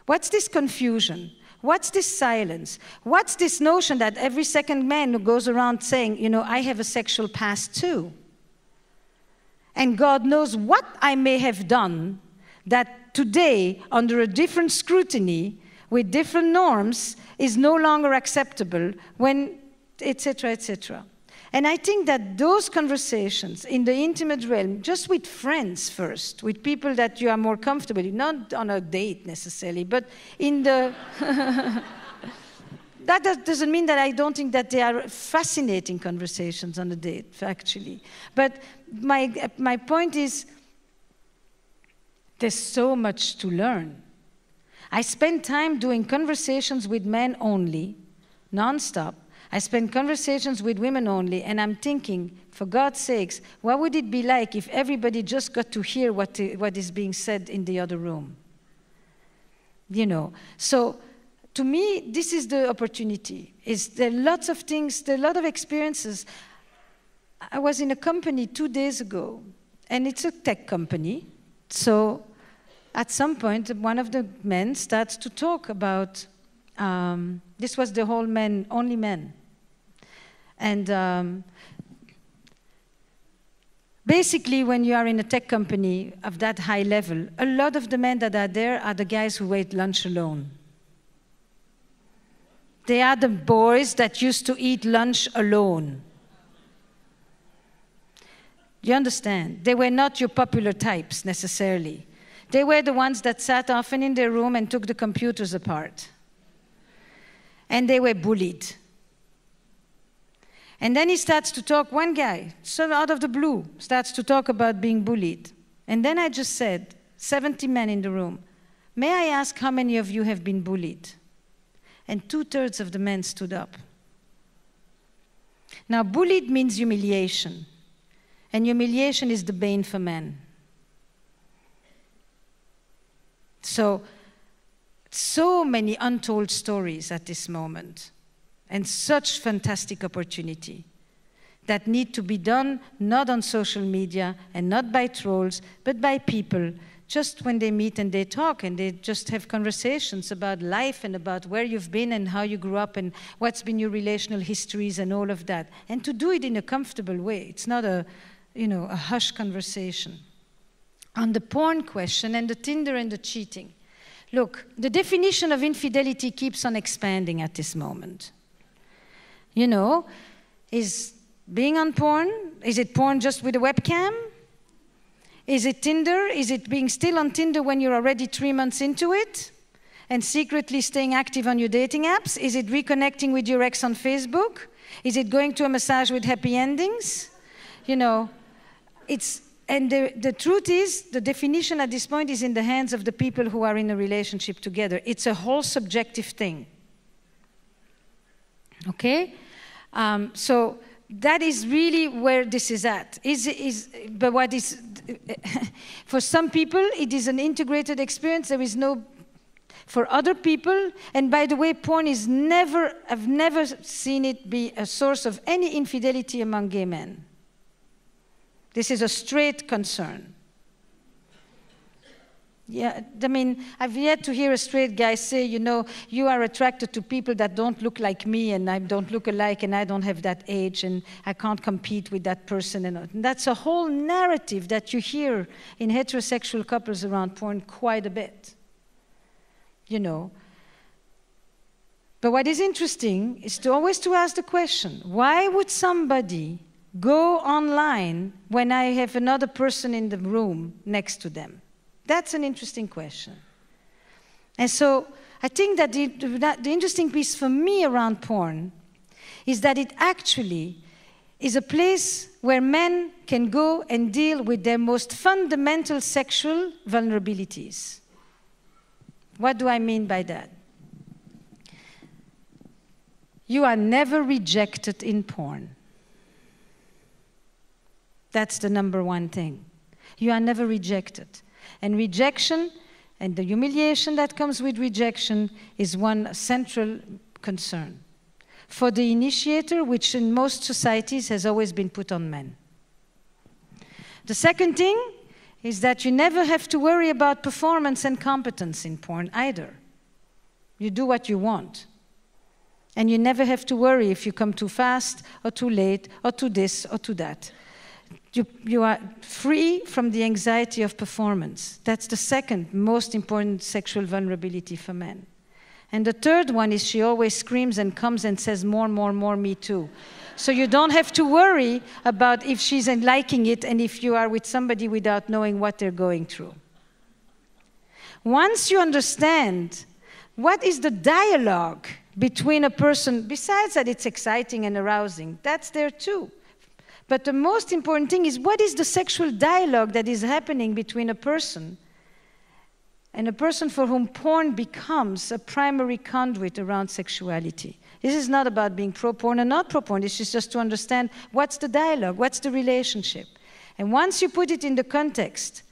What's this confusion? What's this silence? What's this notion that every second man who goes around saying, you know, I have a sexual past too? And God knows what I may have done that today, under a different scrutiny, with different norms, is no longer acceptable when, etc., etc. And I think that those conversations in the intimate realm, just with friends first, with people that you are more comfortable with, not on a date necessarily, but in the... That doesn't mean that I don't think that they are fascinating conversations on a date, actually. But my point is, there's so much to learn. I spend time doing conversations with men only, nonstop. I spend conversations with women only, and I'm thinking, for God's sakes, what would it be like if everybody just got to hear what is being said in the other room? You know, so to me, this is the opportunity. There are lots of things, there are a lot of experiences. I was in a company 2 days ago, and it's a tech company, so at some point, one of the men starts to talk about, this was the whole men, only men. And basically, when you are in a tech company of that high level, a lot of the men that are there are the guys who ate lunch alone. They are the boys that used to eat lunch alone. You understand? They were not your popular types necessarily. They were the ones that sat often in their room and took the computers apart. And they were bullied. And then he starts to talk, one guy, so out of the blue, starts to talk about being bullied. And then I just said, 70 men in the room, may I ask how many of you have been bullied? And 2/3 of the men stood up. Now, bullied means humiliation. And humiliation is the bane for men. So many untold stories at this moment, and such fantastic opportunity that need to be done not on social media and not by trolls, but by people, just when they meet and they talk and they just have conversations about life and about where you've been and how you grew up and what's been your relational histories and all of that. And to do it in a comfortable way. It's not a hush conversation. On the porn question and the Tinder and the cheating. Look, the definition of infidelity keeps on expanding at this moment. Is being on porn, is it porn just with a webcam? Is it Tinder? Is it being still on Tinder when you're already 3 months into it and secretly staying active on your dating apps? Is it reconnecting with your ex on Facebook? Is it going to a massage with happy endings? And the truth is, the definition at this point is in the hands of the people who are in a relationship together. It's a whole subjective thing. Okay? So that is really where this is at. But what is, for some people, it is an integrated experience. There is no, for other people, and by the way, porn I've never seen it be a source of any infidelity among gay men. This is a straight concern. Yeah, I've yet to hear a straight guy say, you are attracted to people that don't look like me, and I don't look alike, and I don't have that age, and I can't compete with that person. And that's a whole narrative that you hear in heterosexual couples around porn quite a bit. But what is interesting is always to ask the question, why would somebody go online when I have another person in the room next to them? That's an interesting question. And so I think that the interesting piece for me around porn is that it actually is a place where men can go and deal with their most fundamental sexual vulnerabilities. What do I mean by that? You are never rejected in porn. That's the number one thing. You are never rejected. And rejection and the humiliation that comes with rejection is one central concern for the initiator, which in most societies has always been put on men. The second thing is that you never have to worry about performance and competence in porn either. You do what you want. And you never have to worry if you come too fast or too late or to this or to that. You are free from the anxiety of performance. That's the second most important sexual vulnerability for men. And the third one is she always screams and comes and says, more, me too. So you don't have to worry about if she's liking it and if you are with somebody without knowing what they're going through. Once you understand what is the dialogue between a person, besides that it's exciting and arousing, that's there too. But the most important thing is, what is the sexual dialogue that is happening between a person and a person for whom porn becomes a primary conduit around sexuality? This is not about being pro-porn or not pro-porn. This is just to understand what's the dialogue, what's the relationship. And once you put it in the context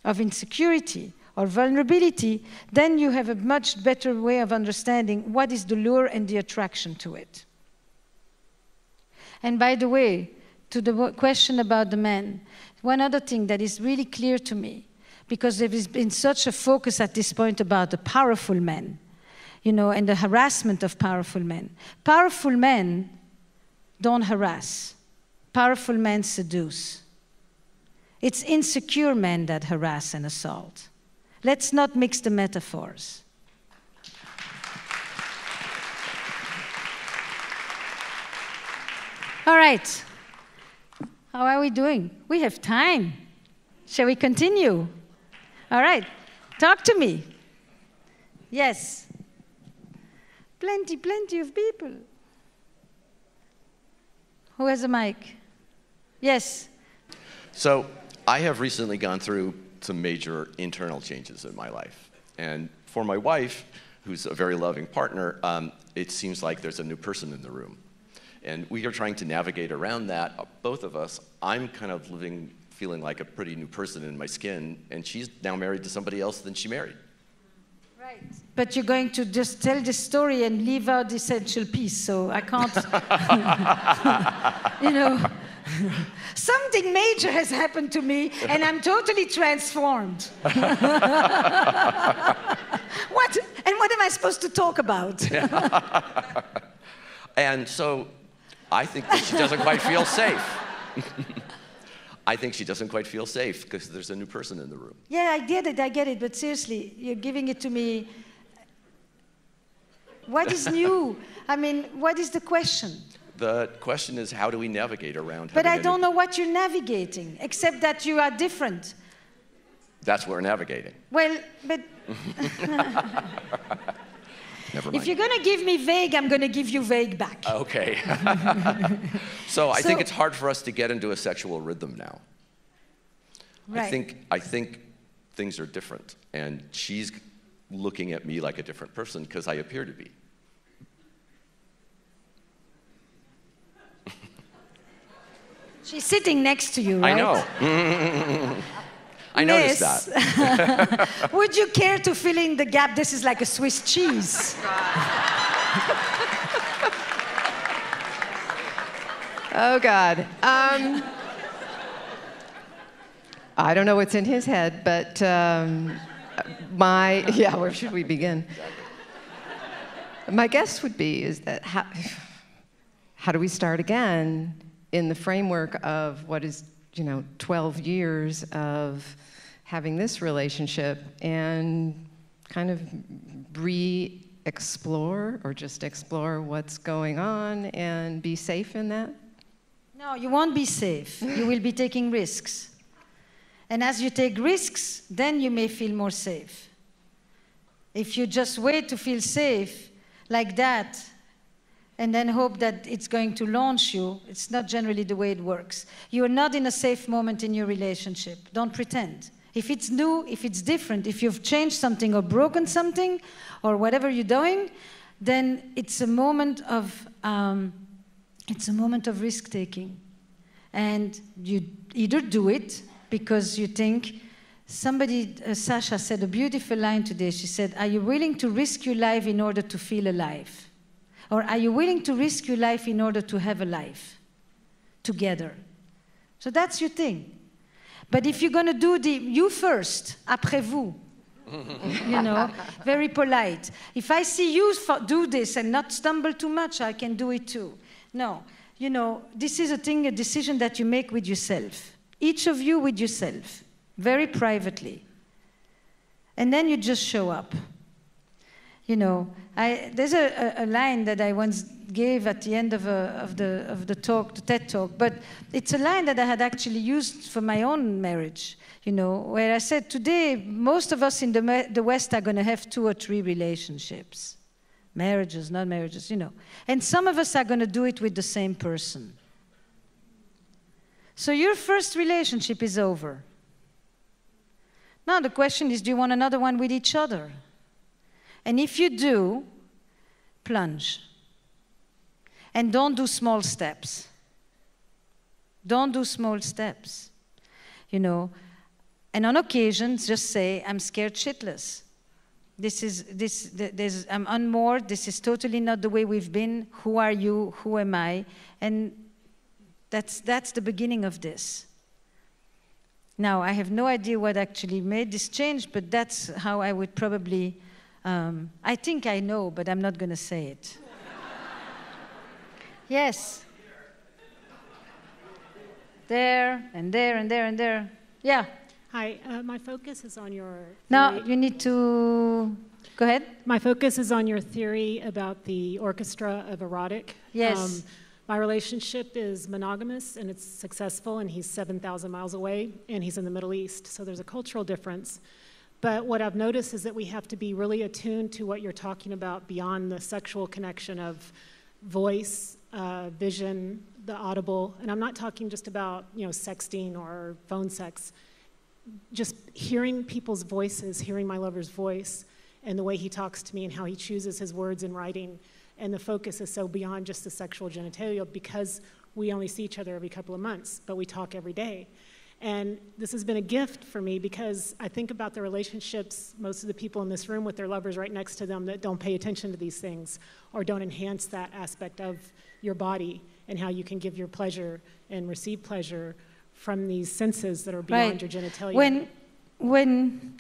of insecurity or vulnerability, then you have a much better way of understanding what is the lure and the attraction to it. And by the way, to the question about the men, one other thing that is really clear to me, because there has been such a focus at this point about the powerful men, and the harassment of powerful men. Powerful men don't harass. Powerful men seduce. It's insecure men that harass and assault. Let's not mix the metaphors. All right. How are we doing? We have time. Shall we continue? All right. Talk to me. Yes. Plenty of people. Who has a mic? Yes. So I have recently gone through some major internal changes in my life. And for my wife, who's a very loving partner, it seems like there's a new person in the room. And we are trying to navigate around that, both of us. I'm kind of feeling like a pretty new person in my skin, and she's now married to somebody else than she married. Right. But you're going to just tell the story and leave out the essential piece, so I can't, you know. Something major has happened to me, and I'm totally transformed. What am I supposed to talk about? And so I think that she doesn't quite feel safe. I think she doesn't quite feel safe because there's a new person in the room. Yeah, I get it, but seriously, you're giving it to me. What is new? I mean, what is the question? The question is, how do we navigate around? But I don't know what you're navigating, except that you are different. That's what we're navigating. Well, but... Never mind. If you're going to give me vague, I'm going to give you vague back. Okay. So I think it's hard for us to get into a sexual rhythm now. Right. I think things are different, and she's looking at me like a different person because I appear to be. She's sitting next to you, right? I know. I noticed that. Would you care to fill in the gap? This is like a Swiss cheese. Oh, God. I don't know what's in his head, but where should we begin? My guess would be is that how do we start again in the framework of what is, 12 years of having this relationship and kind of re-explore or just explore what's going on and be safe in that? No, you won't be safe. You will be taking risks. And as you take risks, then you may feel more safe. If you just wait to feel safe like that, and then hope that it's going to launch you, it's not generally the way it works. You are not in a safe moment in your relationship. Don't pretend. If it's new, if it's different, if you've changed something or broken something, or whatever you're doing, then it's a moment of risk-taking. And you either do it because you think, Sasha said a beautiful line today. She said, are you willing to risk your life in order to feel alive? Or are you willing to risk your life in order to have a life together? So that's your thing. But if you're going to do you first, après vous, very polite. If I see you do this and not stumble too much, I can do it too. No, this is a decision that you make with yourself. Each of you with yourself, very privately. And then you just show up. There's a line that I once gave at the end of the talk, the TED talk, but it's a line that I had actually used for my own marriage, where I said, today, most of us in the West are going to have 2 or 3 relationships. Marriages, not marriages, And some of us are going to do it with the same person. So your first relationship is over. Now the question is, do you want another one with each other? And if you do, plunge. And don't do small steps. Don't do small steps. And on occasions, just say, I'm scared shitless. I'm unmoored. This is totally not the way we've been. Who are you? Who am I? And that's the beginning of this. Now, I have no idea what actually made this change, but that's how I would probably... I think I know, but I'm not going to say it. Yes. There, and there, and there, and there. Yeah. Hi, my focus is on your Now theory. you need to go ahead. My focus is on your theory about the orchestra of erotic. Yes. My relationship is monogamous and it's successful, and he's 7,000 miles away and he's in the Middle East. So there's a cultural difference. But what I've noticed is that we have to be really attuned to what you're talking about beyond the sexual connection of voice, vision, the audible. And I'm not talking just about, sexting or phone sex. Just hearing people's voices, hearing my lover's voice and the way he talks to me and how he chooses his words in writing. And the focus is so beyond just the sexual genitalia because we only see each other every couple of months, but we talk every day. And this has been a gift for me because I think about the relationships, most of the people in this room with their lovers right next to them that don't pay attention to these things or don't enhance that aspect of your body and how you can give your pleasure and receive pleasure from these senses that are beyond your genitalia. When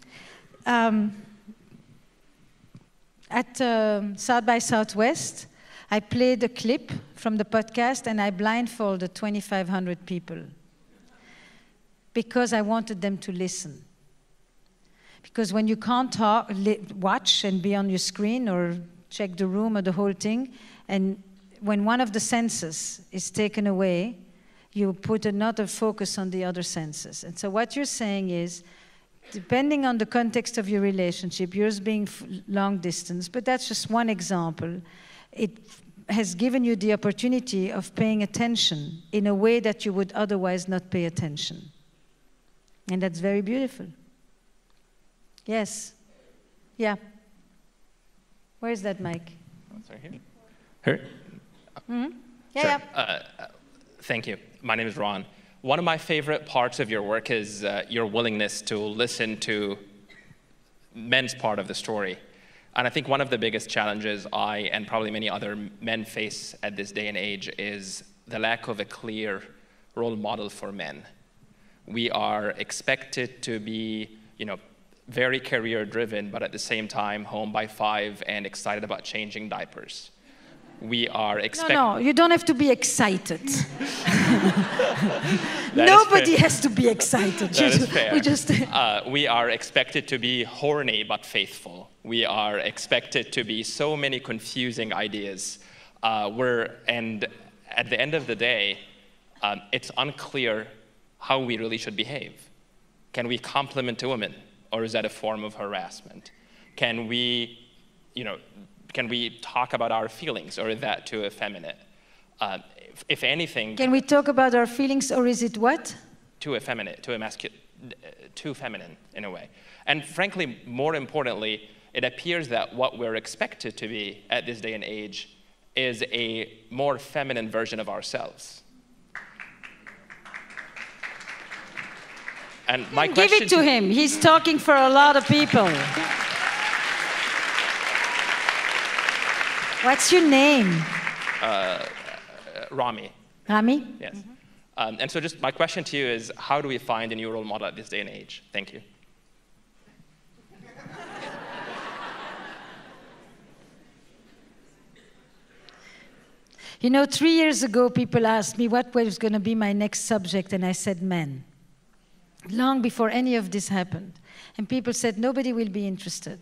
at South by Southwest, I played a clip from the podcast and I blindfolded 2,500 people because I wanted them to listen. Because when you can't talk, watch and be on your screen or check the room or the whole thing, and when one of the senses is taken away, you put another focus on the other senses. And so what you're saying is, depending on the context of your relationship, yours being long distance, but that's just one example, it has given you the opportunity of paying attention in a way that you would otherwise not pay attention. And that's very beautiful. Yes. Yeah. Where is that mic? Oh, sorry, here. Here? Mm-hmm. Yeah, sure. yeah. Thank you. My name is Ron. One of my favorite parts of your work is your willingness to listen to men's part of the story. And I think one of the biggest challenges I and probably many other men face at this day and age is the lack of a clear role model for men. We are expected to be, very career-driven, but at the same time home by 5 and excited about changing diapers. We are expected. No, you don't have to be excited. Nobody has to be excited. That is fair. We are expected to be horny but faithful. We are expected to be so many confusing ideas. And at the end of the day, it's unclear how we really should behave. Can we compliment a woman, or is that a form of harassment? Can we, can we talk about our feelings, or is that too effeminate? If anything... Can we talk about our feelings, or is it what? Too effeminate, too feminine, in a way. And frankly, more importantly, it appears that what we're expected to be at this day and age is a more feminine version of ourselves. And my Give it to him. He's talking for a lot of people. What's your name? Rami. Rami? Yes. Mm-hmm. And so just my question to you is, how do we find a new role model at this day and age? Thank you. You know, 3 years ago, people asked me what was going to be my next subject, and I said men. Long before any of this happened. And people said, nobody will be interested.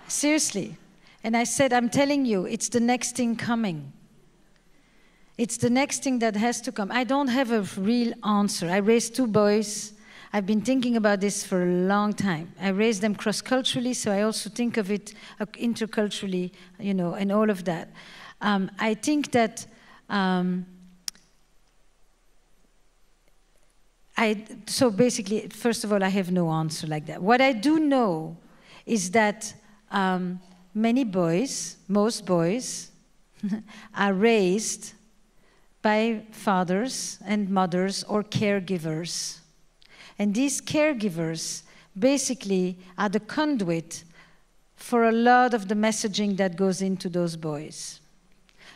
Seriously. And I said, I'm telling you, it's the next thing coming. It's the next thing that has to come. I don't have a real answer. I raised 2 boys. I've been thinking about this for a long time. I raised them cross-culturally, so I also think of it interculturally, and all of that. I think that so basically, first of all, I have no answer like that. What I do know is that many boys, most boys, are raised by fathers and mothers or caregivers. And these caregivers basically are the conduit for a lot of the messaging that goes into those boys.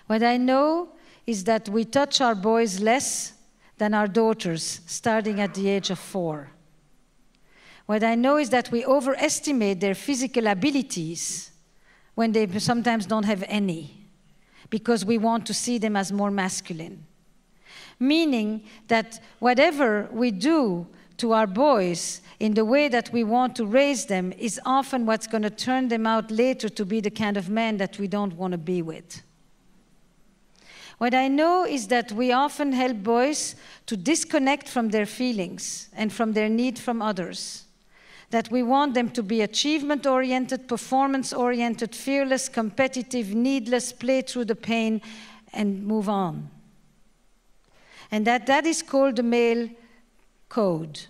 What I know is that we touch our boys less than our daughters, starting at the age of 4. What I know is that we overestimate their physical abilities when they sometimes don't have any, because we want to see them as more masculine. Meaning that whatever we do to our boys in the way that we want to raise them is often what's going to turn them out later to be the kind of man that we don't want to be with. What I know is that we often help boys to disconnect from their feelings and from their need from others. That we want them to be achievement-oriented, performance-oriented, fearless, competitive, needless, play through the pain, and move on. And that is called the male code.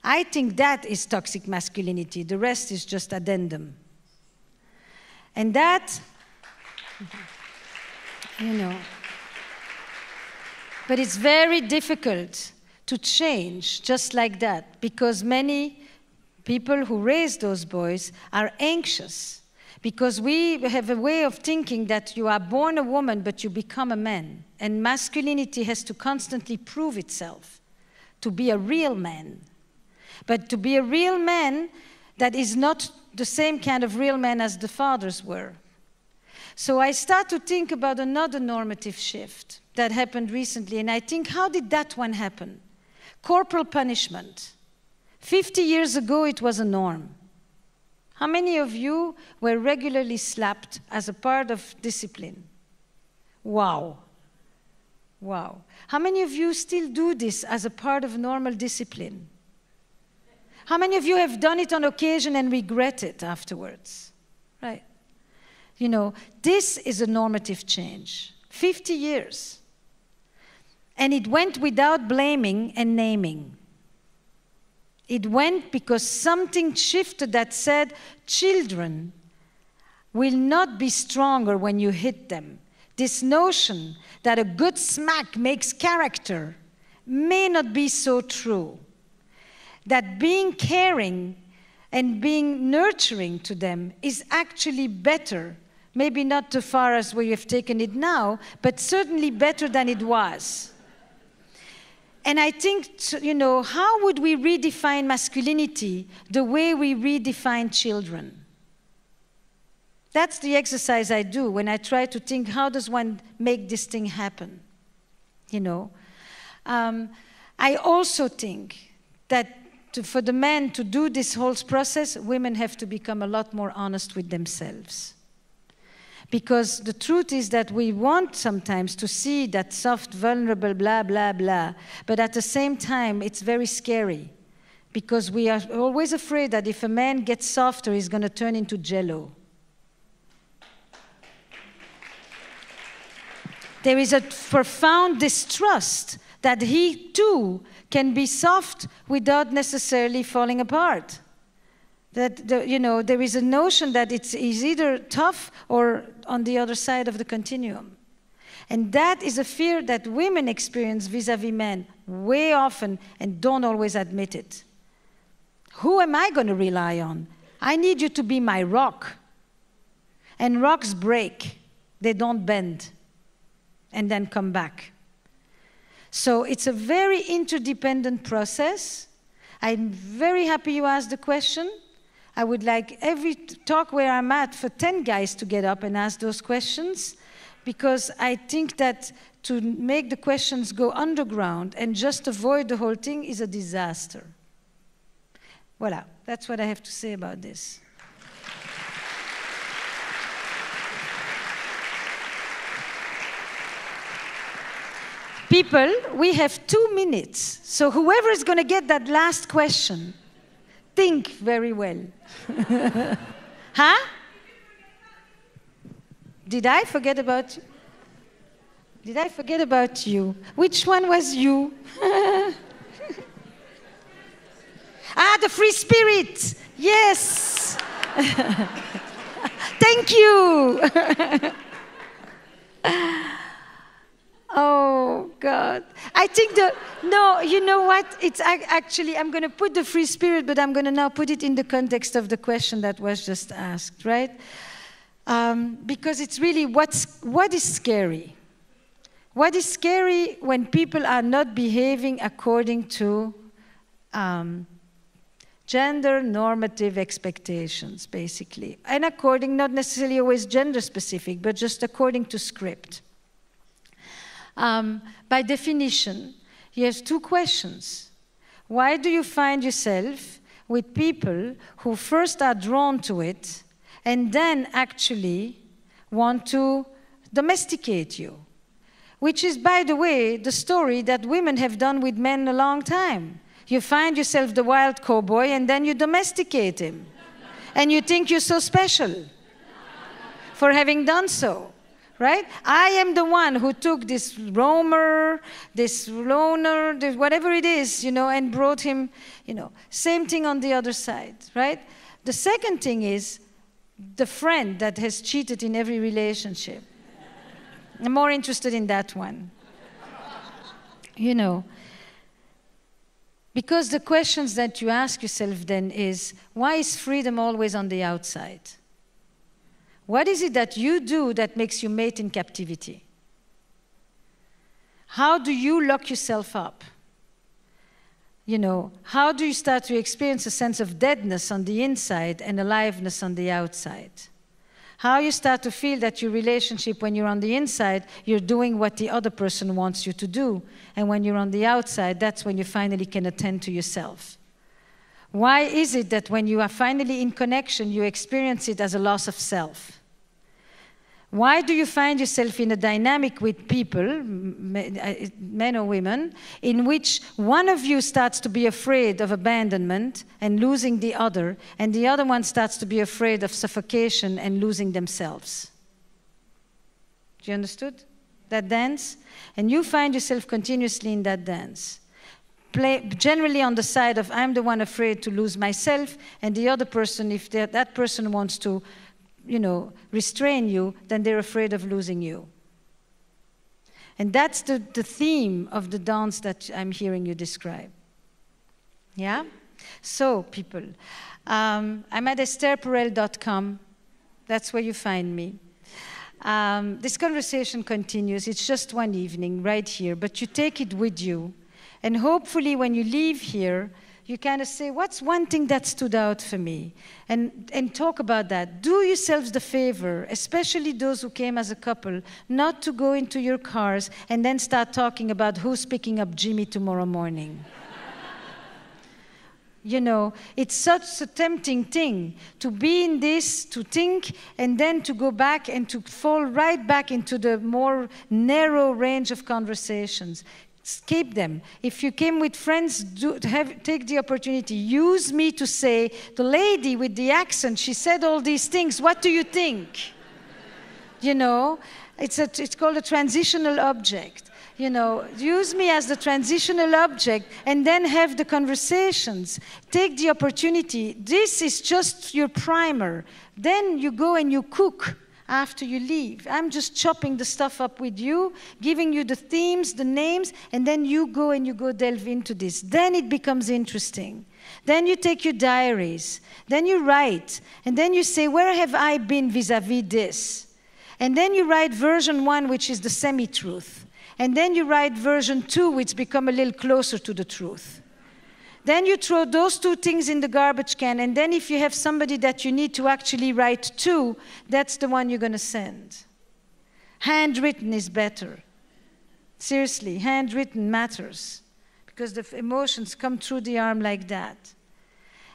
I think that is toxic masculinity. The rest is just addendum. And that, but it's very difficult to change just like that, because many people who raise those boys are anxious, because we have a way of thinking that you are born a woman, but you become a man. And masculinity has to constantly prove itself to be a real man. But to be a real man that is not the same kind of real man as the fathers were. So I start to think about another normative shift that happened recently, and I think, how did that one happen? Corporal punishment. 50 years ago, it was a norm. How many of you were regularly slapped as a part of discipline? Wow. Wow. How many of you still do this as a part of normal discipline? How many of you have done it on occasion and regret it afterwards? Right. This is a normative change. 50 years. And it went without blaming and naming. It went because something shifted that said, children will not be stronger when you hit them. This notion that a good smack makes character may not be so true. That being caring and being nurturing to them is actually better. Maybe not as far as where you have taken it now, but certainly better than it was. And I think, how would we redefine masculinity the way we redefine children? That's the exercise I do when I try to think, how does one make this thing happen? I also think that for the men to do this whole process, women have to become a lot more honest with themselves. Because the truth is that we want sometimes to see that soft, vulnerable, blah, blah, blah. But at the same time, it's very scary. Because we are always afraid that if a man gets softer, he's going to turn into Jell-O. There is a profound distrust that he too can be soft without necessarily falling apart. That there is a notion that he's either tough or on the other side of the continuum. And that is a fear that women experience vis-a-vis men way often and don't always admit it. Who am I going to rely on? I need you to be my rock. And rocks break. They don't bend and then come back. So it's a very interdependent process. I'm very happy you asked the question. I would like every talk where I'm at for 10 guys to get up and ask those questions, because I think that to make the questions go underground and just avoid the whole thing is a disaster. Voilà, that's what I have to say about this. People, we have 2 minutes, so whoever is going to get that last question, think very well. Huh? Did I forget about you? Did I forget about you? Which one was you? The free spirit. Yes. Thank you. Oh, God. I think no, you know what? It's actually, I'm going to put the free spirit, but I'm going to now put it in the context of the question that was just asked, right? Because it's really what is scary? What is scary when people are not behaving according to gender normative expectations, basically. And according, not necessarily always gender specific, but just according to script. By definition, you have two questions. Why do you find yourself with people who first are drawn to it and then actually want to domesticate you? Which is, by the way, the story that women have done with men a long time. You find yourself the wild cowboy and then you domesticate him. And you think you're so special for having done so. Right? I am the one who took this roamer, this loner, this whatever it is, and brought him, Same thing on the other side, right? The second thing is the friend that has cheated in every relationship. I'm more interested in that one. Because the questions that you ask yourself then is, why is freedom always on the outside? What is it that you do that makes you mate in captivity? How do you lock yourself up? How do you start to experience a sense of deadness on the inside and aliveness on the outside? How you start to feel that your relationship, when you're on the inside, you're doing what the other person wants you to do. And when you're on the outside, that's when you finally can attend to yourself. Why is it that when you are finally in connection, you experience it as a loss of self? Why do you find yourself in a dynamic with people, men or women, in which one of you starts to be afraid of abandonment and losing the other, and the other one starts to be afraid of suffocation and losing themselves? Do you understood that dance? And you find yourself continuously in that dance. Generally on the side of, I'm the one afraid to lose myself, and the other person, if that person wants to restrain you, then they're afraid of losing you. And that's the theme of the dance that I'm hearing you describe. Yeah? So, people, I'm at estherperel.com. That's where you find me. This conversation continues. It's just one evening right here, but you take it with you. And hopefully when you leave here, you kind of say, what's one thing that stood out for me? And talk about that. Do yourselves the favor, especially those who came as a couple, not to go into your cars and then start talking about who's picking up Jimmy tomorrow morning. It's such a tempting thing to be in this, to think, and then to go back and to fall right back into the more narrow range of conversations. Escape them. If you came with friends, take the opportunity. Use me to say, the lady with the accent, she said all these things. What do you think? It's called a transitional object. Use me as the transitional object and then have the conversations. Take the opportunity. This is just your primer. Then you go and you cook after you leave. I'm just chopping the stuff up with you, giving you the themes, the names, and then you go delve into this. Then it becomes interesting. Then you take your diaries. Then you write. And then you say, where have I been vis-a-vis this? And then you write version 1, which is the semi-truth. And then you write version 2, which become a little closer to the truth. Then you throw those two things in the garbage can, and then if you have somebody that you need to actually write to, that's the one you're going to send. Handwritten is better. Seriously, handwritten matters, because the emotions come through the arm like that.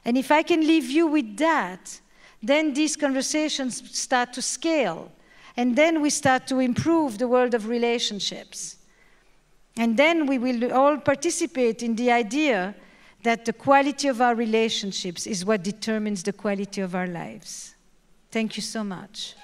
And if I can leave you with that, then these conversations start to scale, and then we start to improve the world of relationships. And then we will all participate in the idea that the quality of our relationships is what determines the quality of our lives. Thank you so much.